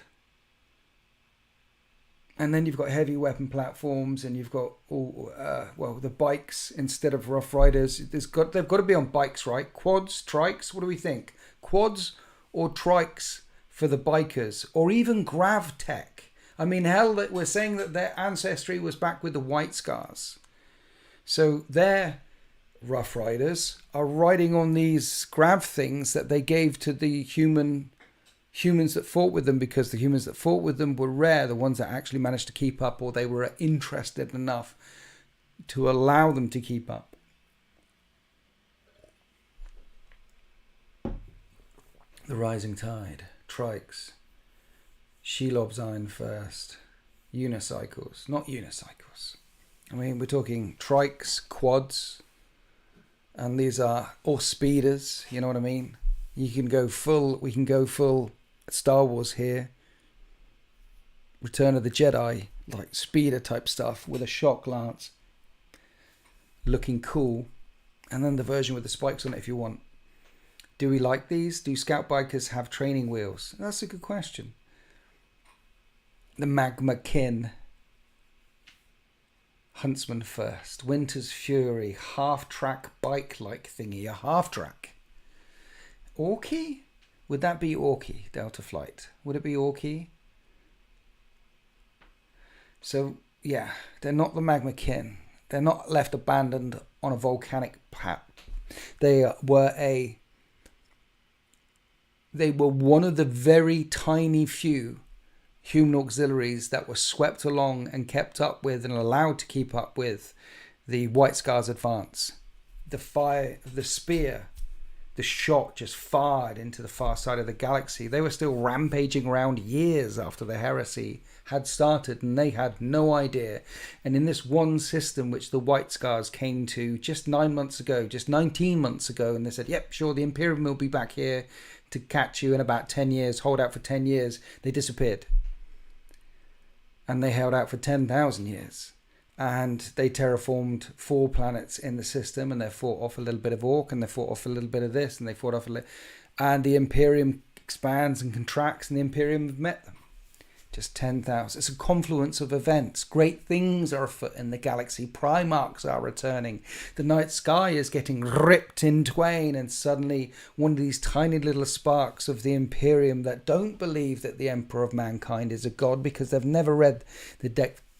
And then you've got heavy weapon platforms and you've got all, the bikes instead of Rough Riders. They've got to be on bikes, right? Quads, trikes, what do we think? Quads or trikes for the bikers? Or even Grav Tech? I mean, hell, we're saying that their ancestry was back with the White Scars. So their Rough Riders are riding on these grav things that they gave to the humans that fought with them, because the humans that fought with them were rare, the ones that actually managed to keep up, or they were interested enough to allow them to keep up. The Rising Tide, trikes. Shelob's Iron First, unicycles, not unicycles. I mean, we're talking trikes, quads, And these are all speeders, you know what I mean? We can go full Star Wars here. Return of the Jedi, like speeder type stuff with a shock lance. Looking cool. And then the version with the spikes on it if you want. Do we like these? Do scout bikers have training wheels? That's a good question. The Magma Kin. Huntsman First. Winter's Fury. Half-track bike-like thingy. A half-track. Orky? Would that be Orky, Delta Flight? Would it be Orky? So, yeah, they're not the Magma Kin. They're not left abandoned on a volcanic pat. They were one of the very tiny few human auxiliaries that were swept along and kept up with and allowed to keep up with the White Scar's advance. The fire, the spear, the shot just fired into the far side of the galaxy. They were still rampaging around years after the heresy had started, and they had no idea. And in this one system, which the White Scars came to just 9 months ago, just 19 months ago, and they said, yep, sure, the Imperium will be back here to catch you in about 10 years, hold out for 10 years. They disappeared. And they held out for 10,000 years. And they terraformed 4 planets in the system, and they fought off a little bit of Orc, and they fought off a little bit of this, and they fought off a little... And the Imperium expands and contracts, and the Imperium have met them. Just 10,000. It's a confluence of events. Great things are afoot in the galaxy. Primarchs are returning. The night sky is getting ripped in twain, and suddenly one of these tiny little sparks of the Imperium that don't believe that the Emperor of Mankind is a god because they've never read the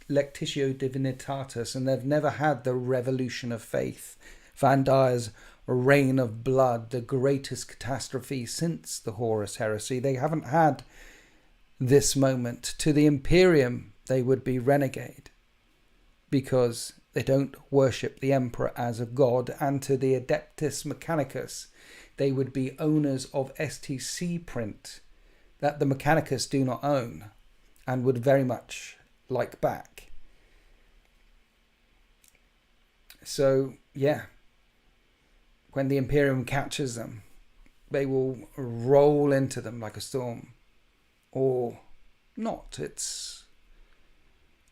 Lectitio Divinitatis, and they've never had the Revolution of Faith, Van Dyer's Reign of Blood, the greatest catastrophe since the Horus Heresy. They haven't had this moment. To the Imperium, they would be renegade because they don't worship the Emperor as a god, and to the Adeptus Mechanicus, they would be owners of STC print that the Mechanicus do not own and would very much like back. So, yeah, when the Imperium catches them, they will roll into them like a storm. Or not.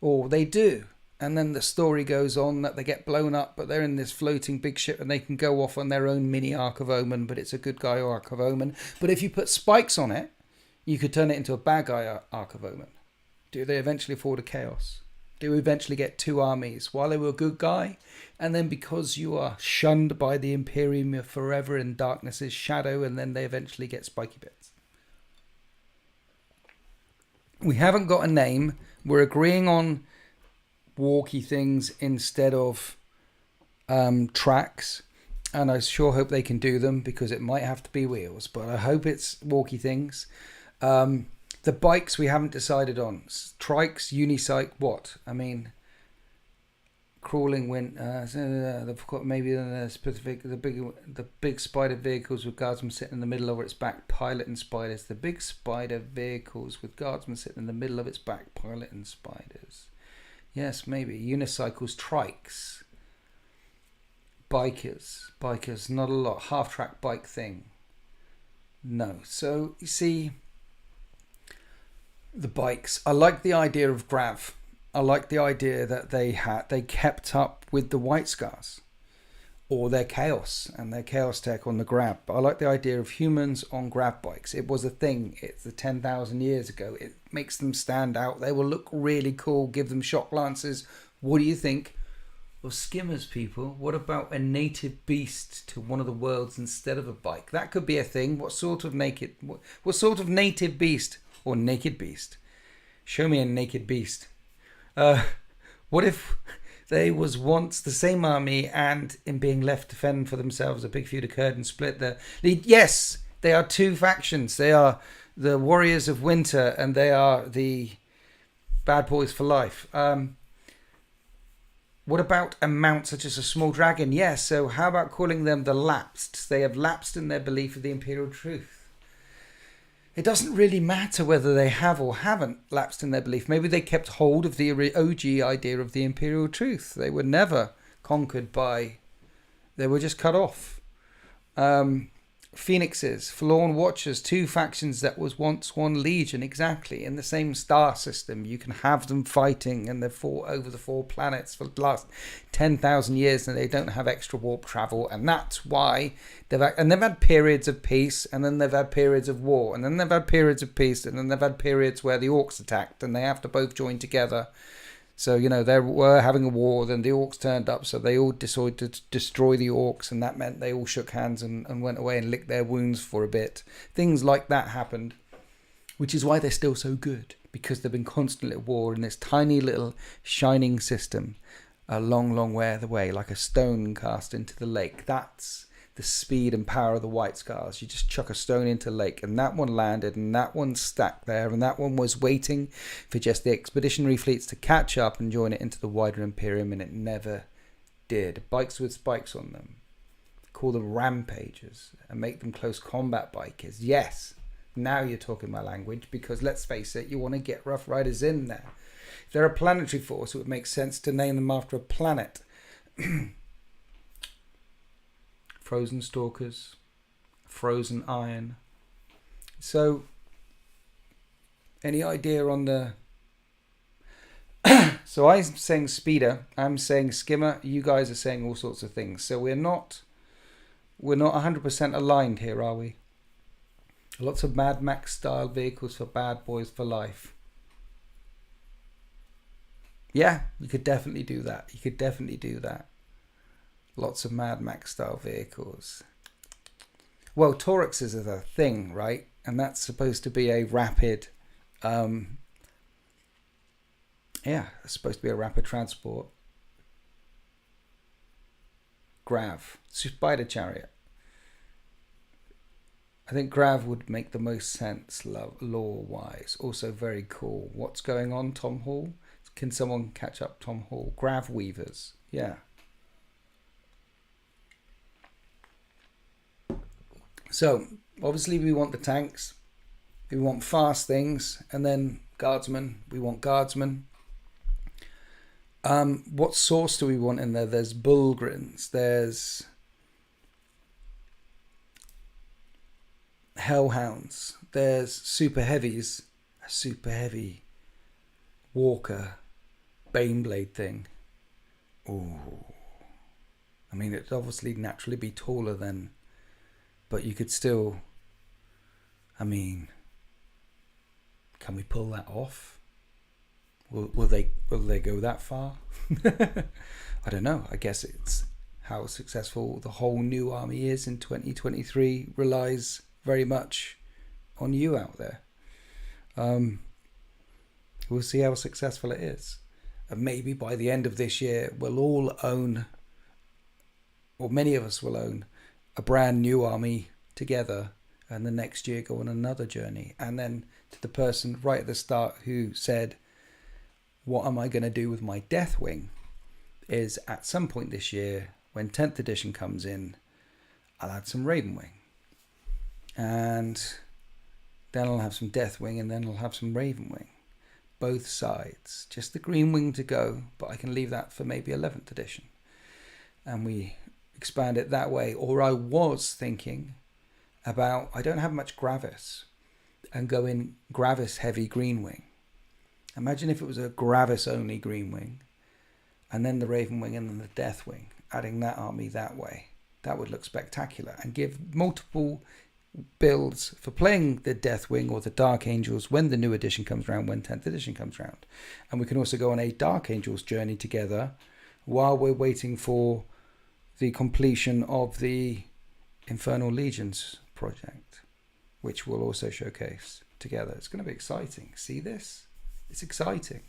Or they do. And then the story goes on that they get blown up, but they're in this floating big ship and they can go off on their own mini Ark of Omen, but it's a good guy Ark of Omen. But if you put spikes on it, you could turn it into a bad guy Ark of Omen. Do they eventually fall to chaos? Do we eventually get 2 armies while they were a good guy? And then because you are shunned by the Imperium, you're forever in darkness's shadow, and then they eventually get spiky bits. We haven't got a name. We're agreeing on walkie things instead of tracks. And I sure hope they can do them because it might have to be wheels. But I hope it's walkie things. The bikes we haven't decided on. Trikes, unicycle, what? I mean, crawling wind. Maybe the specific, the big spider vehicles with guardsmen sitting in the middle of its back, piloting spiders. The big spider vehicles with guardsmen sitting in the middle of its back, piloting spiders. Yes, maybe unicycles, trikes, bikers. Not a lot. Half-track bike thing. No. So you see, the bikes. I like the idea of grav. I like the idea that they kept up with the White Scars or their chaos and their chaos tech on the grab. But I like the idea of humans on grab bikes. It was a thing. It's the 10,000 years ago. It makes them stand out. They will look really cool. Give them shock lances. What do you think of skimmers, people? What about a native beast to one of the worlds instead of a bike? That could be a thing. What sort of native beast or naked beast? Show me a naked beast. What if they was once the same army, and in being left to fend for themselves, a big feud occurred and split the lead? Yes, they are 2 factions. They are the Warriors of Winter, and they are the Bad Boys for Life. What about a mount such as a small dragon? Yes, so how about calling them the Lapsed? They have lapsed in their belief of the Imperial truth. It doesn't really matter whether they have or haven't lapsed in their belief. Maybe they kept hold of the OG idea of the Imperial truth. They were never conquered by They were just cut off. Phoenixes, Forlorn Watchers, two factions that was once one legion, exactly, in the same star system. You can have them fighting, and they've fought over the 4 planets for the last 10,000 years, and they don't have extra warp travel, and that's why they've had periods of peace, and then they've had periods of war, and then they've had periods of peace, and then they've had periods where the Orcs attacked, and they have to both join together. So, they were having a war, then the Orcs turned up, so they all decided to destroy the Orcs, and that meant they all shook hands and went away and licked their wounds for a bit. Things like that happened, which is why they're still so good, because they've been constantly at war in this tiny little shining system a long, long way away, like a stone cast into the lake. That's the speed and power of the White Scars. You just chuck a stone into the lake, and that one landed, and that one stacked there, and that one was waiting for just the expeditionary fleets to catch up and join it into the wider Imperium, and it never did. Bikes with spikes on them. Call them rampagers and make them close combat bikers. Yes, now you're talking my language, because let's face it, you want to get Rough Riders in there. If they're a planetary force, it would make sense to name them after a planet. Frozen Stalkers, Frozen Iron. So, any idea on the... So I'm saying speeder, I'm saying skimmer, you guys are saying all sorts of things. So we're not 100% aligned here, are we? Lots of Mad Max style vehicles for bad boys for life. Yeah, you could definitely do that. Lots of Mad Max style vehicles. Well, Toruxes are the thing, right? And that's supposed to be a rapid, it's supposed to be a rapid transport. Grav, Spider Chariot. I think Grav would make the most sense lore-wise. Also very cool. What's going on, Tom Hall? Can someone catch up Tom Hall? Grav Weavers, yeah. So, obviously we want the tanks, we want fast things, and then guardsmen, we want guardsmen. What source do we want in there? There's Bullgrins, there's Hellhounds, there's Super Heavies, a Super Heavy Walker Baneblade thing. Ooh. I mean, it'd obviously naturally be taller than... But you could still, I mean, can we pull that off? Will they go that far? I don't know. I guess it's how successful the whole new army is in 2023 relies very much on you out there. We'll see how successful it is. And maybe by the end of this year, we'll all own, or many of us will own, a brand new army together, and the next year go on another journey. And then to the person right at the start who said, what am I going to do with my Deathwing, is at some point this year, when 10th edition comes in, I'll add some Ravenwing, and then I'll have some Deathwing, and then I'll have some Ravenwing, both sides. Just the Green Wing to go, but I can leave that for maybe 11th edition, and we expand it that way. Or I was thinking about, I don't have much Gravis, and go in Gravis heavy Green Wing. Imagine if it was a Gravis only Green Wing, and then the Raven Wing, and then the Death Wing, adding that army that way. That would look spectacular, and give multiple builds for playing the Death Wing or the Dark Angels when the new edition comes around, when 10th edition comes around. And we can also go on a Dark Angels journey together while we're waiting for the completion of the Infernal Legions project, which we'll also showcase together. It's going to be exciting. See this? It's exciting.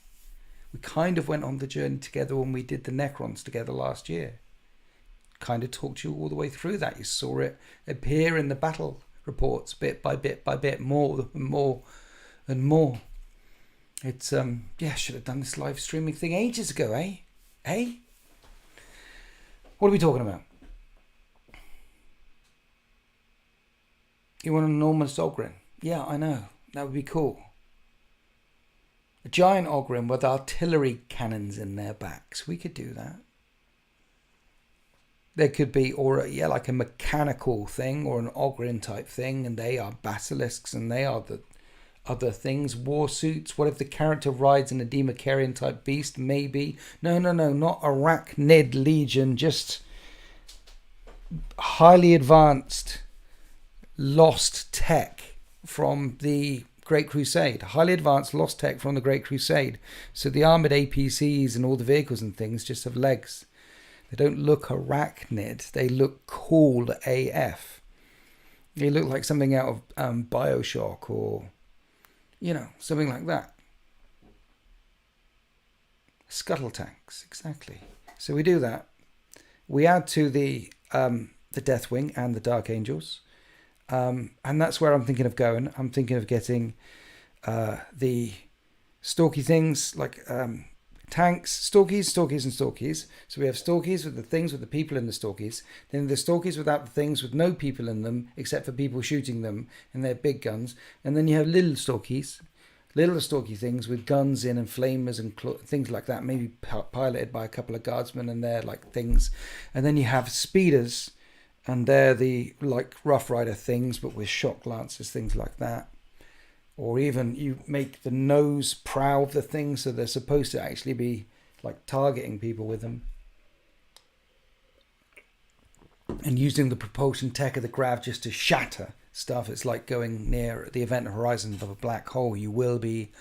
We kind of went on the journey together when we did the Necrons together last year. Kind of talked you all the way through that. You saw it appear in the battle reports bit by bit by bit, more and more and more. It's should have done this live streaming thing ages ago, eh? What are we talking about? You want an enormous Ogryn? Yeah, I know. That would be cool. A giant Ogryn with artillery cannons in their backs. We could do that. There could be, or yeah, like a mechanical thing or an Ogren type thing, and they are basilisks, and they are the other things. War suits. What if the character rides an Edema type beast? Maybe. No, not Arachnid Legion. Just highly advanced, lost tech from the Great Crusade. Highly advanced, lost tech from the Great Crusade. So the armored APCs and all the vehicles and things just have legs. They don't look arachnid. They look cool AF. They look like something out of Bioshock or, something like that. Scuttle tanks, exactly. So we do that. We add to the Deathwing and the Dark Angels. And that's where I'm thinking of going. I'm thinking of getting the stalky things like tanks, stalkies, and stalkies. So we have stalkies with the things with the people in the stalkies. Then the stalkies without the things with no people in them, except for people shooting them and their big guns. And then you have little stalky things with guns in and flamers and things like that, maybe piloted by a couple of guardsmen and they're like things. And then you have speeders, and they're the like Rough Rider things, but with shock lances, things like that. Or even you make the nose prow of the thing, so they're supposed to actually be like targeting people with them. And using the propulsion tech of the grav just to shatter stuff. It's like going near the event horizon of a black hole. You will be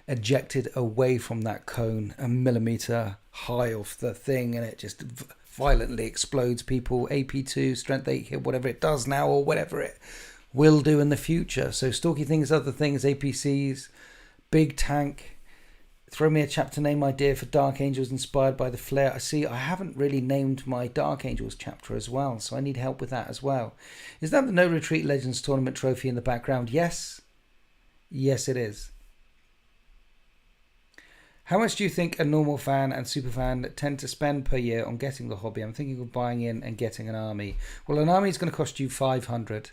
ejected away from that cone a millimeter high off the thing, and it just violently explodes people. AP2, strength 8 hit, whatever it does now, or whatever it will do in the future. So stalky things, other things, APCs, big tank. Throw me a chapter name idea for Dark Angels inspired by the flare. I see I haven't really named my Dark Angels chapter as well, so I need help with that as well. Is that the No Retreat Legends tournament trophy in the background? Yes. Yes, it is. How much do you think a normal fan and super fan tend to spend per year on getting the hobby? I'm thinking of buying in and getting an army. Well, an army is going to cost you 500.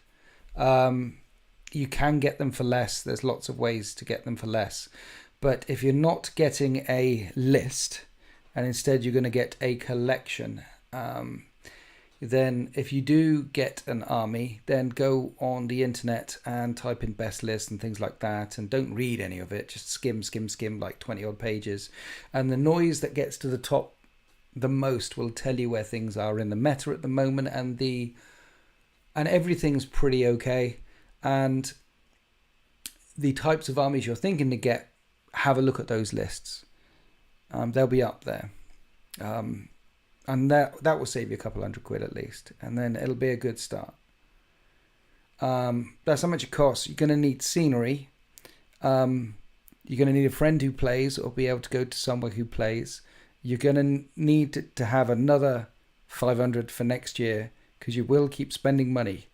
You can get them for less. There's lots of ways to get them for less. But if you're not getting a list and instead you're going to get a collection, then if you do get an army, then go on the internet and type in best list and things like that, and don't read any of it. Just skim like 20 odd pages. And the noise that gets to the top the most will tell you where things are in the meta at the moment, and everything's pretty okay. And the types of armies you're thinking to get, have a look at those lists. They'll be up there. And that will save you a couple £100 at least. And then it'll be a good start. That's how much it costs. You're going to need scenery. You're going to need a friend who plays, or be able to go to somewhere who plays. You're going to need to have another 500 for next year, because you will keep spending money.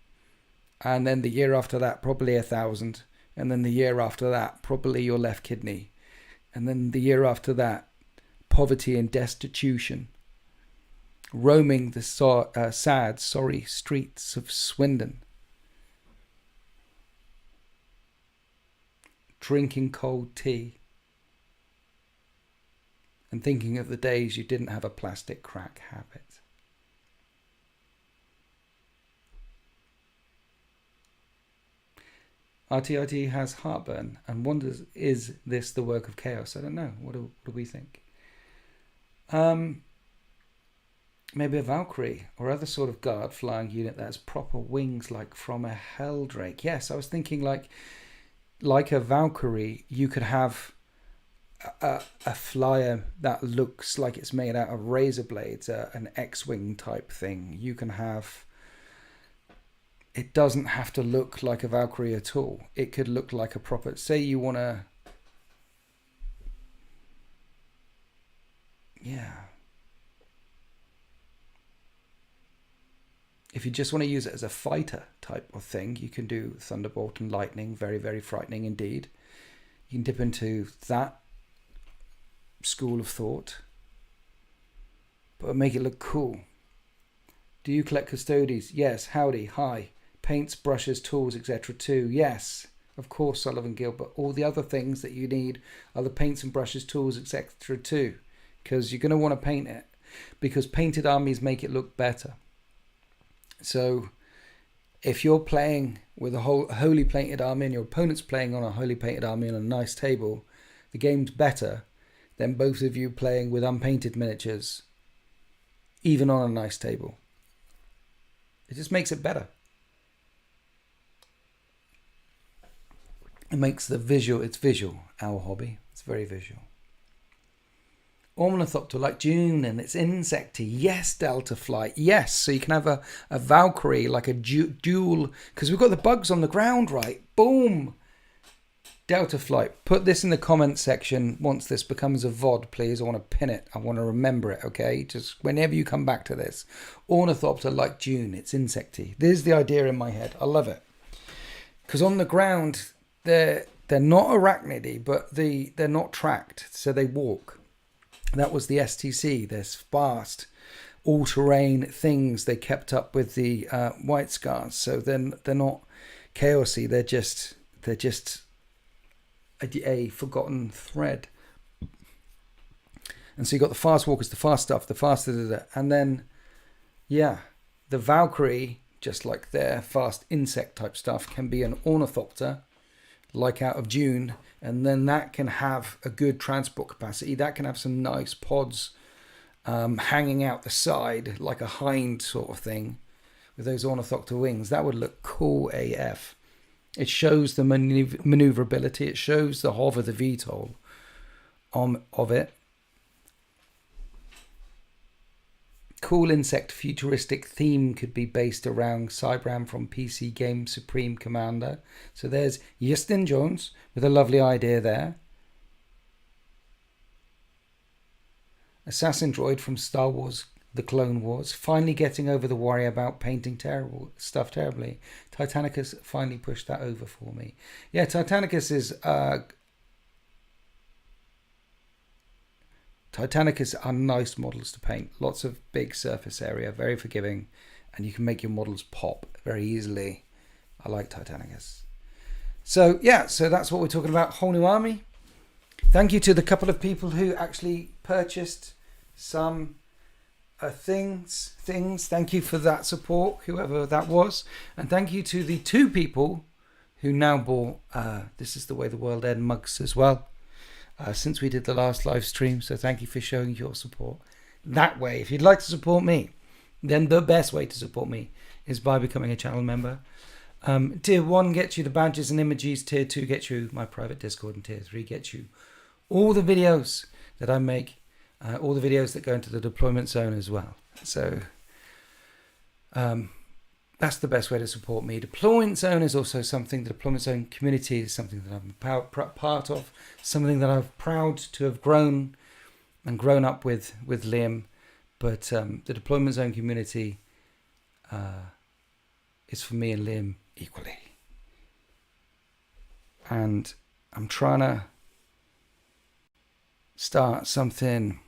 And then the year after that, probably 1,000. And then the year after that, probably your left kidney. And then the year after that, poverty and destitution. Roaming the sad, sorry streets of Swindon. Drinking cold tea. And thinking of the days you didn't have a plastic crack habit. RTRT has heartburn and wonders, is this the work of chaos? I don't know. What do we think? Maybe a Valkyrie or other sort of guard flying unit that has proper wings, like from a Helldrake. Yes, I was thinking like a Valkyrie, you could have a flyer that looks like it's made out of razor blades, an X-Wing type thing. You can have... It doesn't have to look like a Valkyrie at all. It could look like a proper... Say you want to... Yeah. If you just want to use it as a fighter type of thing, you can do Thunderbolt and Lightning. Very, very frightening indeed. You can dip into that school of thought. But make it look cool. Do you collect custodies? Yes. Howdy. Hi. Paints, brushes, tools, etc. too. Yes, of course, Sullivan Guild, but all the other things that you need are the paints and brushes, tools, etc. too, because you're going to want to paint it, because painted armies make it look better. So if you're playing with a whole holy painted army and your opponent's playing on a holy painted army on a nice table, the game's better than both of you playing with unpainted miniatures, even on a nice table. It just makes it better. It makes the visual, it's visual, our hobby. It's very visual. Ornithopter like Dune, and it's insecty. Yes, Delta Flight. Yes, so you can have a Valkyrie, like a dual, because we've got the bugs on the ground, right? Boom. Delta Flight. Put this in the comment section once this becomes a VOD, please. I want to pin it. I want to remember it, okay? Just whenever you come back to this. Ornithopter like Dune. It's insecty. There's the idea in my head. I love it. Because on the ground, they're not arachnidy, but they're not tracked, so they walk. That was the STC. There's fast, all-terrain things they kept up with the White Scars. So then they're not chaosy. They're just a forgotten thread. And so you got the fast walkers, the fast stuff, the fast and then the Valkyrie, just like their fast insect type stuff, can be an ornithopter, like out of Dune. And then that can have a good transport capacity. That can have some nice pods hanging out the side, like a hind sort of thing, with those ornithopter wings. That would look cool AF. It shows the maneuverability. It shows the hover, the VTOL of it. Cool insect futuristic theme could be based around Cybram from PC Game Supreme Commander. So there's Justin Jones with a lovely idea there. Assassin Droid from Star Wars The Clone Wars, finally getting over the worry about painting terrible stuff terribly. Titanicus finally pushed that over for me. Yeah, Titanicus are nice models to paint. Lots of big surface area, very forgiving, and you can make your models pop very easily. I like Titanicus. So yeah, so that's what we're talking about. Whole new army. Thank you to the couple of people who actually purchased some things. Thank you for that support, whoever that was. And thank you to the 2 people who now bought This Is the Way the World Ends mugs as well. Since we did the last live stream. So thank you for showing your support that way. If you'd like to support me, then the best way to support me is by becoming a channel member. Tier 1 gets you the badges and images. Tier 2 gets you my private Discord, and Tier 3 gets you all the videos that I make, all the videos that go into the deployment zone as well. So that's the best way to support me. Deployment Zone is also something, the Deployment Zone community is something that I'm part of, something that I'm proud to have grown up with Liam. But the Deployment Zone community is for me and Liam equally. And I'm trying to start something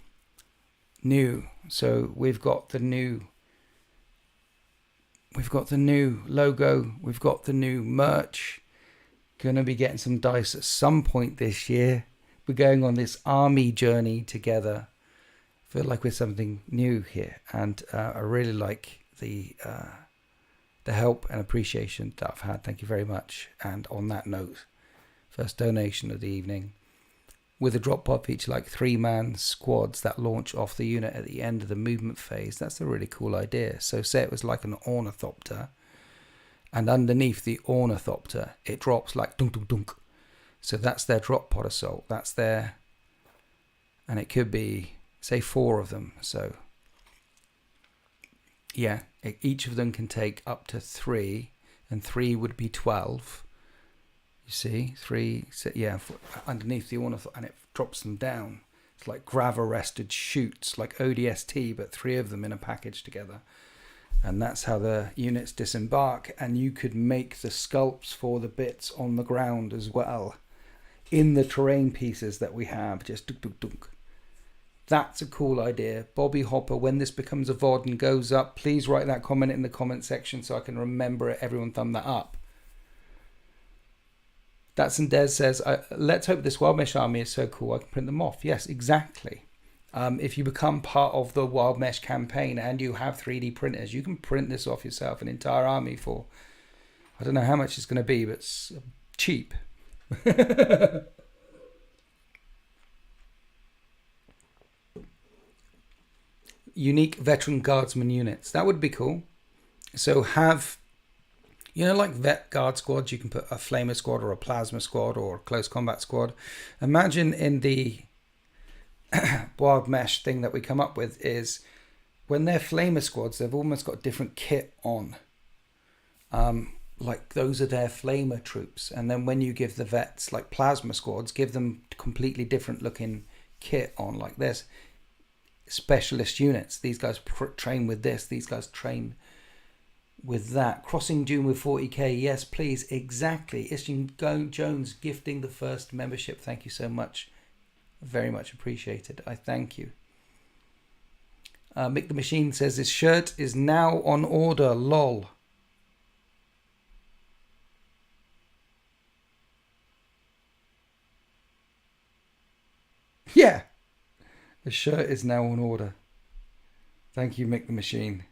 new. So we've got the new logo, we've got the new merch. Gonna be getting some dice at some point this year. We're going on this army journey together. Feel like we're something new here, and I really like the help and appreciation that I've had. Thank you very much. And on that note, first donation of the evening, with a drop pod feature like 3-man squads that launch off the unit at the end of the movement phase. That's a really cool idea. So say it was like an ornithopter, and underneath the ornithopter it drops like dunk dunk dunk. So that's their drop pod assault. That's their, and it could be say 4 of them. So yeah, each of them can take up to 3, and 3 would be 12. You see, 3, underneath the ornithopter, and it drops them down. It's like grav-arrested shoots, like ODST, but 3 of them in a package together. And that's how the units disembark. And you could make the sculpts for the bits on the ground as well, in the terrain pieces that we have. Just dunk dunk dunk. That's a cool idea. Bobby Hopper, when this becomes a VOD and goes up, please write that comment in the comment section so I can remember it. Everyone thumb that up. Datsun Des says, let's hope this Wildmesh army is so cool I can print them off. Yes, exactly. If you become part of the Wild Mesh campaign and you have 3D printers, you can print this off yourself, an entire army for, I don't know how much it's going to be, but it's cheap. Unique veteran guardsman units. That would be cool. So have, like vet guard squads, you can put a flamer squad or a plasma squad or a close combat squad. Imagine in the wild mesh thing that we come up with is when they're flamer squads, they've almost got different kit on. Like those are their flamer troops. And then when you give the vets like plasma squads, give them completely different looking kit on. Like there's specialist units. These guys train with this. These guys train with that. Crossing Dune with 40k. Yes, please. Exactly. Ishing Jones gifting the first membership. Thank you so much. Very much appreciated. I thank you. Mick the Machine says his shirt is now on order. Lol. Yeah. The shirt is now on order. Thank you, Mick the Machine.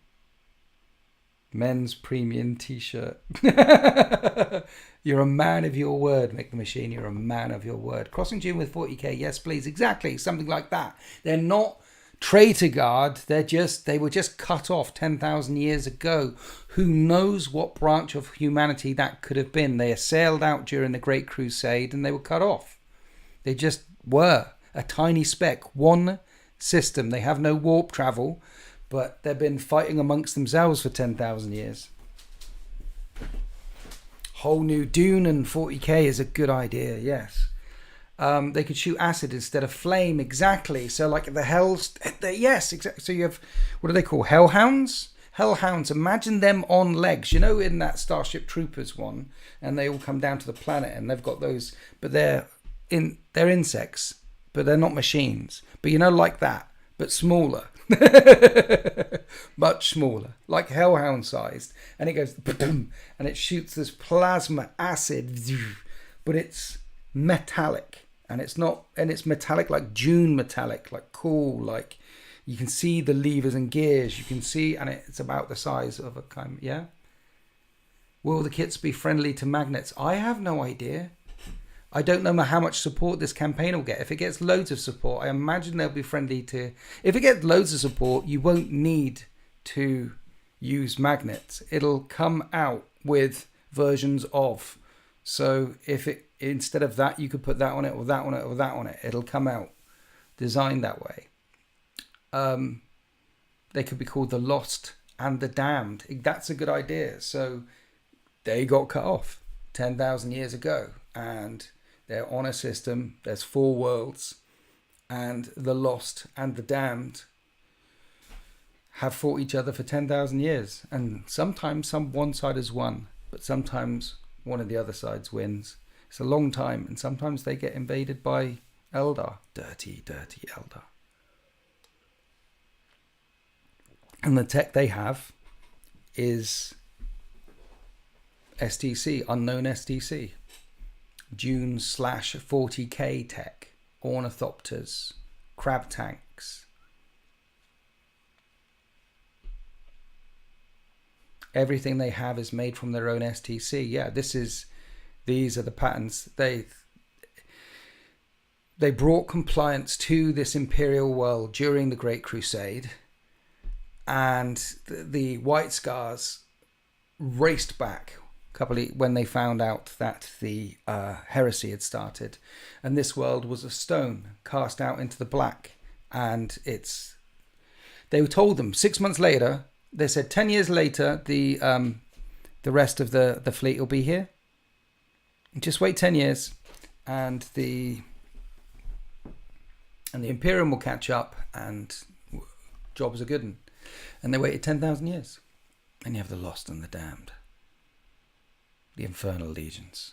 Men's premium t-shirt. You're a man of your word, Mick the Machine. You're a man of your word. Crossing Dune with 40k. Yes, please. Exactly. Something like that. They're not traitor guard. They were just cut off 10,000 years ago. Who knows what branch of humanity that could have been? They sailed out during the Great Crusade and they were cut off. They just were. A tiny speck, one system. They have no warp travel, but they've been fighting amongst themselves for 10,000 years. Whole new Dune and 40k is a good idea, yes. They could shoot acid instead of flame, exactly. So like the hells, yes, exactly. So you have, what do they call, hellhounds? Hellhounds, imagine them on legs. You know in that Starship Troopers one, and they all come down to the planet and they've got those, but they're insects. But they're not machines. But like that, but smaller. Much smaller. Like hellhound sized. And it goes, and it shoots this plasma acid. But it's metallic. And it's metallic like Dune metallic. Like cool. Like you can see the levers and gears. You can see, and it's about the size of a kind, yeah? Will the kits be friendly to magnets? I have no idea. I don't know how much support this campaign will get. If it gets loads of support, I imagine they'll be friendly to... If it gets loads of support, you won't need to use magnets. It'll come out with versions of. So if it instead of that, you could put that on it or that on it or that on it. It'll come out designed that way. They could be called the Lost and the Damned. That's a good idea. So they got cut off 10,000 years ago. And... they're on a system, there's 4 worlds, and the Lost and the Damned have fought each other for 10,000 years. And sometimes one side has won, but sometimes one of the other sides wins. It's a long time, and sometimes they get invaded by Eldar. Dirty, dirty Eldar. And the tech they have is STC, unknown STC. Dune /40k tech, ornithopters, crab tanks. Everything they have is made from their own STC. Yeah, these are the patterns. They brought compliance to this imperial world during the Great Crusade, and the White Scars raced back when they found out that the heresy had started, and this world was a stone cast out into the black. And they told them 6 months later, they said 10 years later the rest of the fleet will be here. Just wait 10 years and the Imperium will catch up and jobs are good. And they waited 10,000 years, and you have the Lost and the Damned. The Infernal Legions.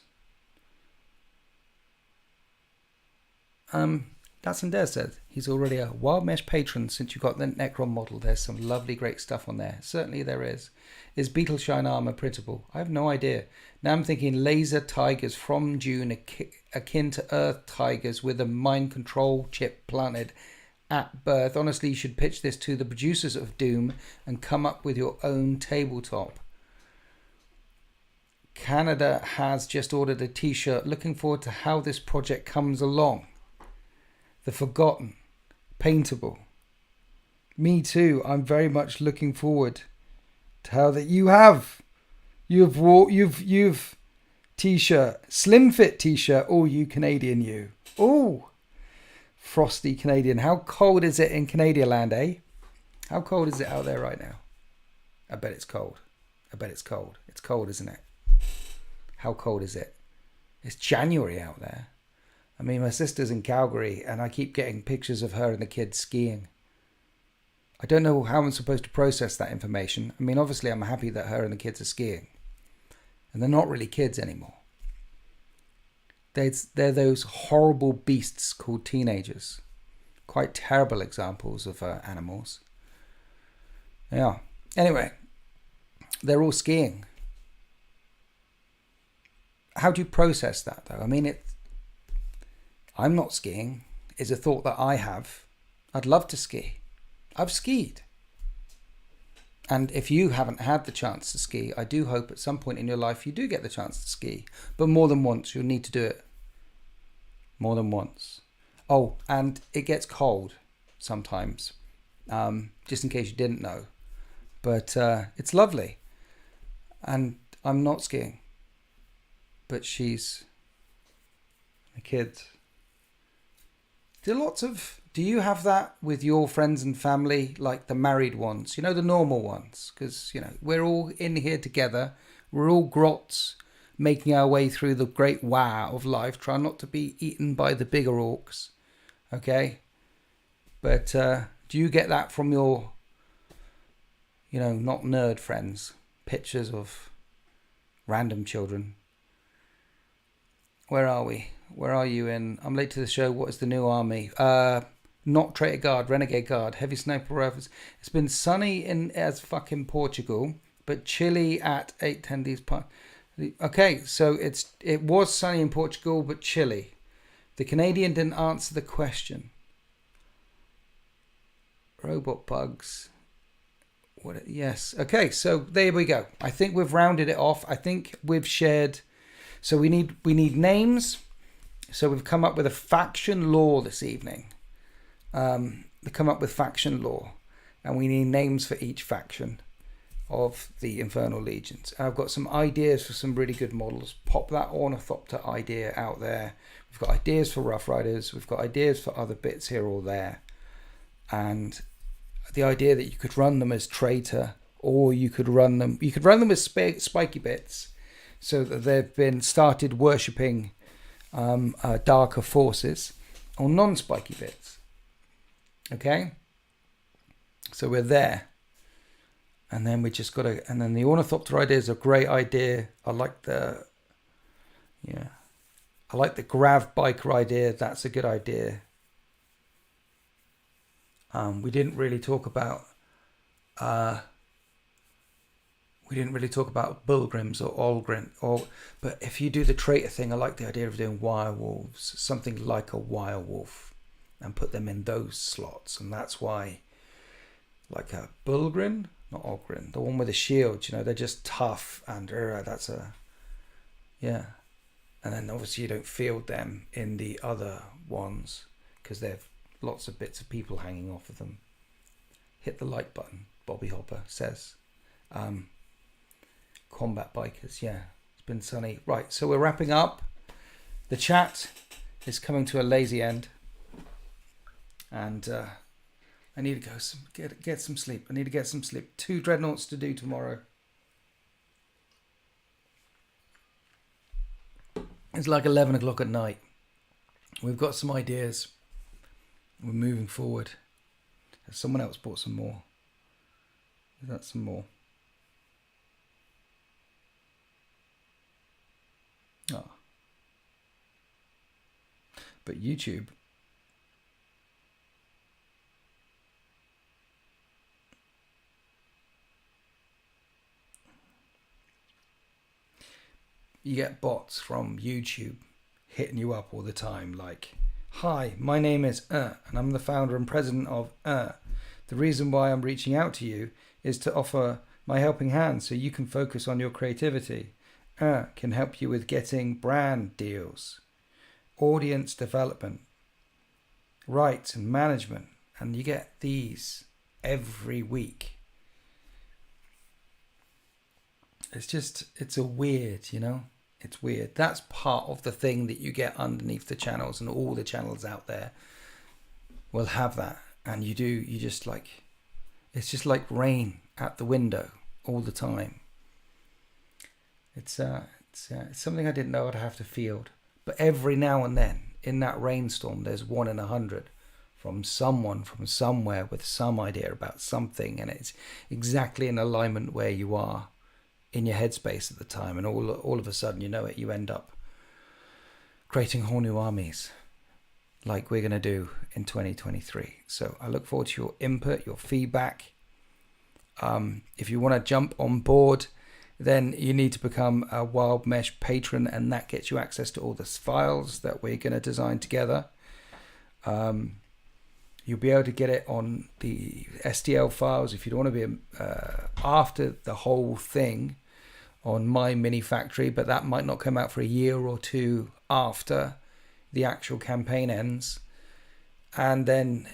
Datsun Dare said he's already a Wild Mesh patron since you got the Necron model. There's some lovely, great stuff on there. Certainly there is. Is Beetle Shine armor printable? I have no idea. Now I'm thinking laser tigers from Dune, akin to Earth tigers with a mind control chip planted. at birth. Honestly, you should pitch this to the producers of Doom and come up with your own tabletop. Canada has just ordered a t-shirt. Looking forward to how this project comes along. The Forgotten, paintable. Me too. I'm very much looking forward to how that you've t-shirt, slim fit t-shirt. Oh, you Canadian, you. Oh, frosty Canadian. How cold is it in Canadian land, eh? How cold is it out there right now? I bet it's cold. I bet it's cold. It's cold, isn't it? How cold is it? It's January out there. I mean, my sister's in Calgary and I keep getting pictures of her and the kids skiing. I don't know how I'm supposed to process that information. I mean, obviously I'm happy that her and the kids are skiing. And they're not really kids anymore. They're those horrible beasts called teenagers. Quite terrible examples of animals. Yeah. Anyway, they're all skiing. How do you process that, though? I mean, I'm not skiing. It's a thought that I have. I'd love to ski. I've skied. And if you haven't had the chance to ski, I do hope at some point in your life you do get the chance to ski. But more than once, you'll need to do it. More than once. Oh, and it gets cold sometimes. Just in case you didn't know. But it's lovely. And I'm not skiing. But she's the kids. Do you have that with your friends and family, like the married ones? You know, the normal ones? Because, you know, we're all in here together. We're all grots making our way through the great wow of life, trying not to be eaten by the bigger orcs. Okay? But do you get that from your, you know, not nerd friends? Pictures of random children. Where are we? Where are you in? I'm late to the show. What is the new army? Not Traitor Guard, Renegade Guard, Heavy Sniper Rifles. It's been sunny as fucking Portugal, but chilly at 8:10 these parts. Okay, so it was sunny in Portugal, but chilly. The Canadian didn't answer the question. Robot bugs. Yes. Okay, so there we go. I think we've rounded it off. I think we've shared. So we need names. So we've come up with a faction lore this evening. They come up with faction lore, and we need names for each faction of the Infernal Legions. And I've got some ideas for some really good models. Pop that Ornithopter idea out there. We've got ideas for Rough Riders. We've got ideas for other bits here or there. And the idea that you could run them as traitor, or you could run them as spiky bits, so that they've been started worshipping darker forces, or non-spiky bits. Okay, so we're there, and then we just got to. And then the Ornithopter idea is a great idea. I like the grav biker idea. That's a good idea. We didn't really talk about Bullgrims or Olgrim, but if you do the traitor thing, I like the idea of doing wirewolves, something like a wirewolf, and put them in those slots. And that's why, like a Bullgrim, not Olgrim, the one with the shield, you know, they're just tough, and yeah. And then obviously you don't field them in the other ones because they've lots of bits of people hanging off of them. Hit the like button, Bobby Hopper says. Combat bikers, yeah. It's been sunny. Right, so we're wrapping up. The chat is coming to a lazy end. And I need to go get some sleep. I need to get some sleep. 2 dreadnoughts to do tomorrow. It's like 11 o'clock at night. We've got some ideas. We're moving forward. Someone else bought some more. Is that some more? Oh. But YouTube. You get bots from YouTube hitting you up all the time, like, Hi, my name is and I'm the founder and president of The reason why I'm reaching out to you is to offer my helping hand so you can focus on your creativity. Can help you with getting brand deals, audience development, rights and management, and you get these every week. It's a weird, it's weird. That's part of the thing that you get underneath the channels, and all the channels out there will have that. And you just like, it's just like rain at the window all the time. It's something I didn't know I'd have to field. But every now and then in that rainstorm, there's 1 in 100 from someone from somewhere with some idea about something, and it's exactly in alignment where you are in your headspace at the time, and all of a sudden, you end up creating whole new armies like we're going to do in 2023. So I look forward to your input, your feedback. If you want to jump on board, then you need to become a Wild Mesh patron, and that gets you access to all the files that we're going to design together. You'll be able to get it on the STL files if you don't want to be after the whole thing on My Mini Factory, but that might not come out for a year or two after the actual campaign ends. And then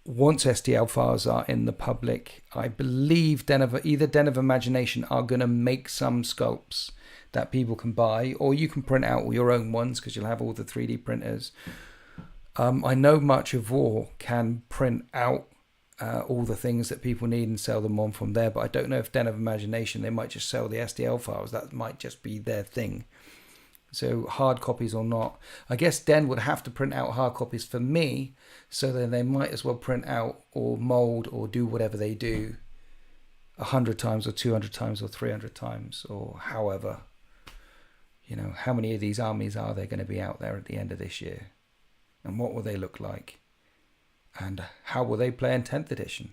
once STL files are in the public, I believe either Den of Imagination are going to make some sculpts that people can buy, or you can print out all your own ones because you'll have all the 3D printers. I know March of War can print out all the things that people need and sell them on from there, but I don't know if Den of Imagination, they might just sell the STL files. That might just be their thing. So hard copies or not. I guess Den would have to print out hard copies for me, so then they might as well print out or mold or do whatever they do 100 times or 200 times or 300 times or however. How many of these armies are there going to be out there at the end of this year? And what will they look like? And how will they play in 10th edition?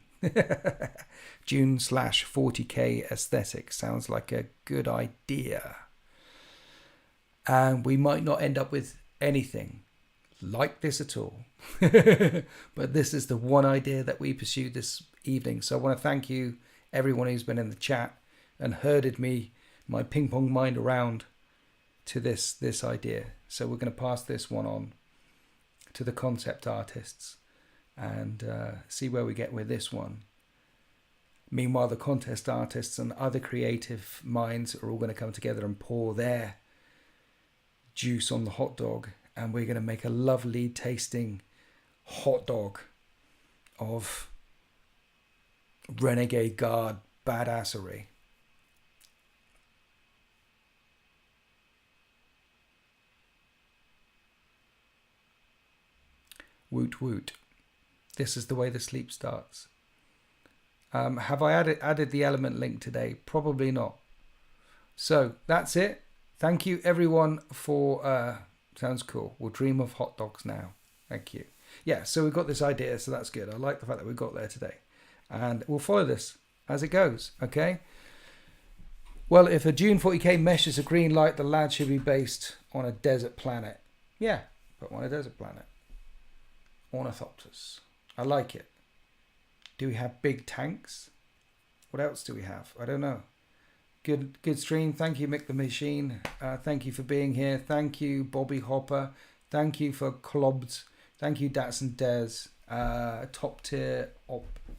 Dune/40k aesthetic sounds like a good idea. And we might not end up with anything like this at all. But this is the one idea that we pursued this evening. So I want to thank you, everyone who's been in the chat and herded my ping pong mind around to this idea. So we're going to pass this one on to the concept artists and see where we get with this one. Meanwhile, the contest artists and other creative minds are all going to come together and pour their juice on the hot dog, and we're going to make a lovely tasting hot dog of Renegade Guard badassery. Woot woot. This is the way the sleep starts. Have I added the element link today? Probably not. So that's it. Thank you everyone for sounds cool. We'll dream of hot dogs now. Thank you. Yeah, so we've got this idea, so that's good. I like the fact that we got there today. And we'll follow this as it goes, okay? Well, if a Dune 40k mesh is a green light, the lad should be based on a desert planet. Yeah, put on a desert planet. Ornithopters. I like it. Do we have big tanks? What else do we have? I don't know. Good stream. Thank you, Mick the Machine. Thank you for being here. Thank you, Bobby Hopper. Thank you for Clobbed. Thank you, Dats and Des. Top tier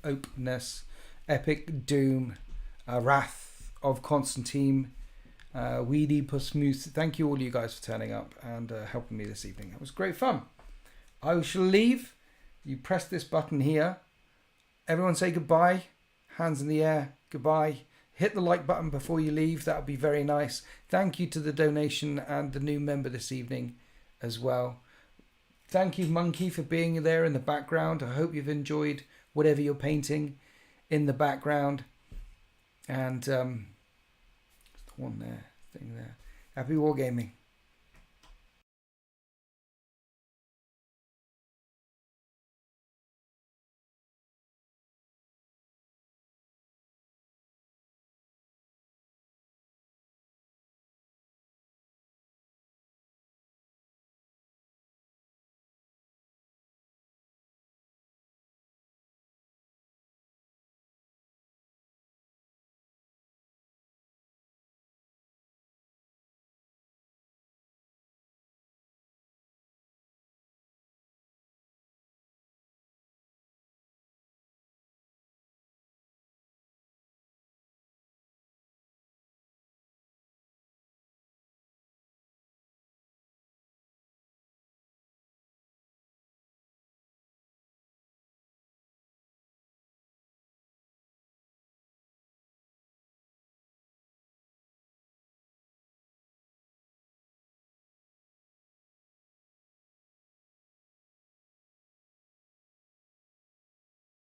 openness. Epic Doom. Wrath of Constantine. Weedy Pusmoose. Thank you all you guys for turning up and helping me this evening. It was great fun. I shall leave. You press this button here. Everyone say goodbye. Hands in the air. Goodbye. Hit the like button before you leave. That would be very nice. Thank you to the donation and the new member this evening as well. Thank you, Monkey, for being there in the background. I hope you've enjoyed whatever you're painting in the background. And one there, thing there. Happy wargaming.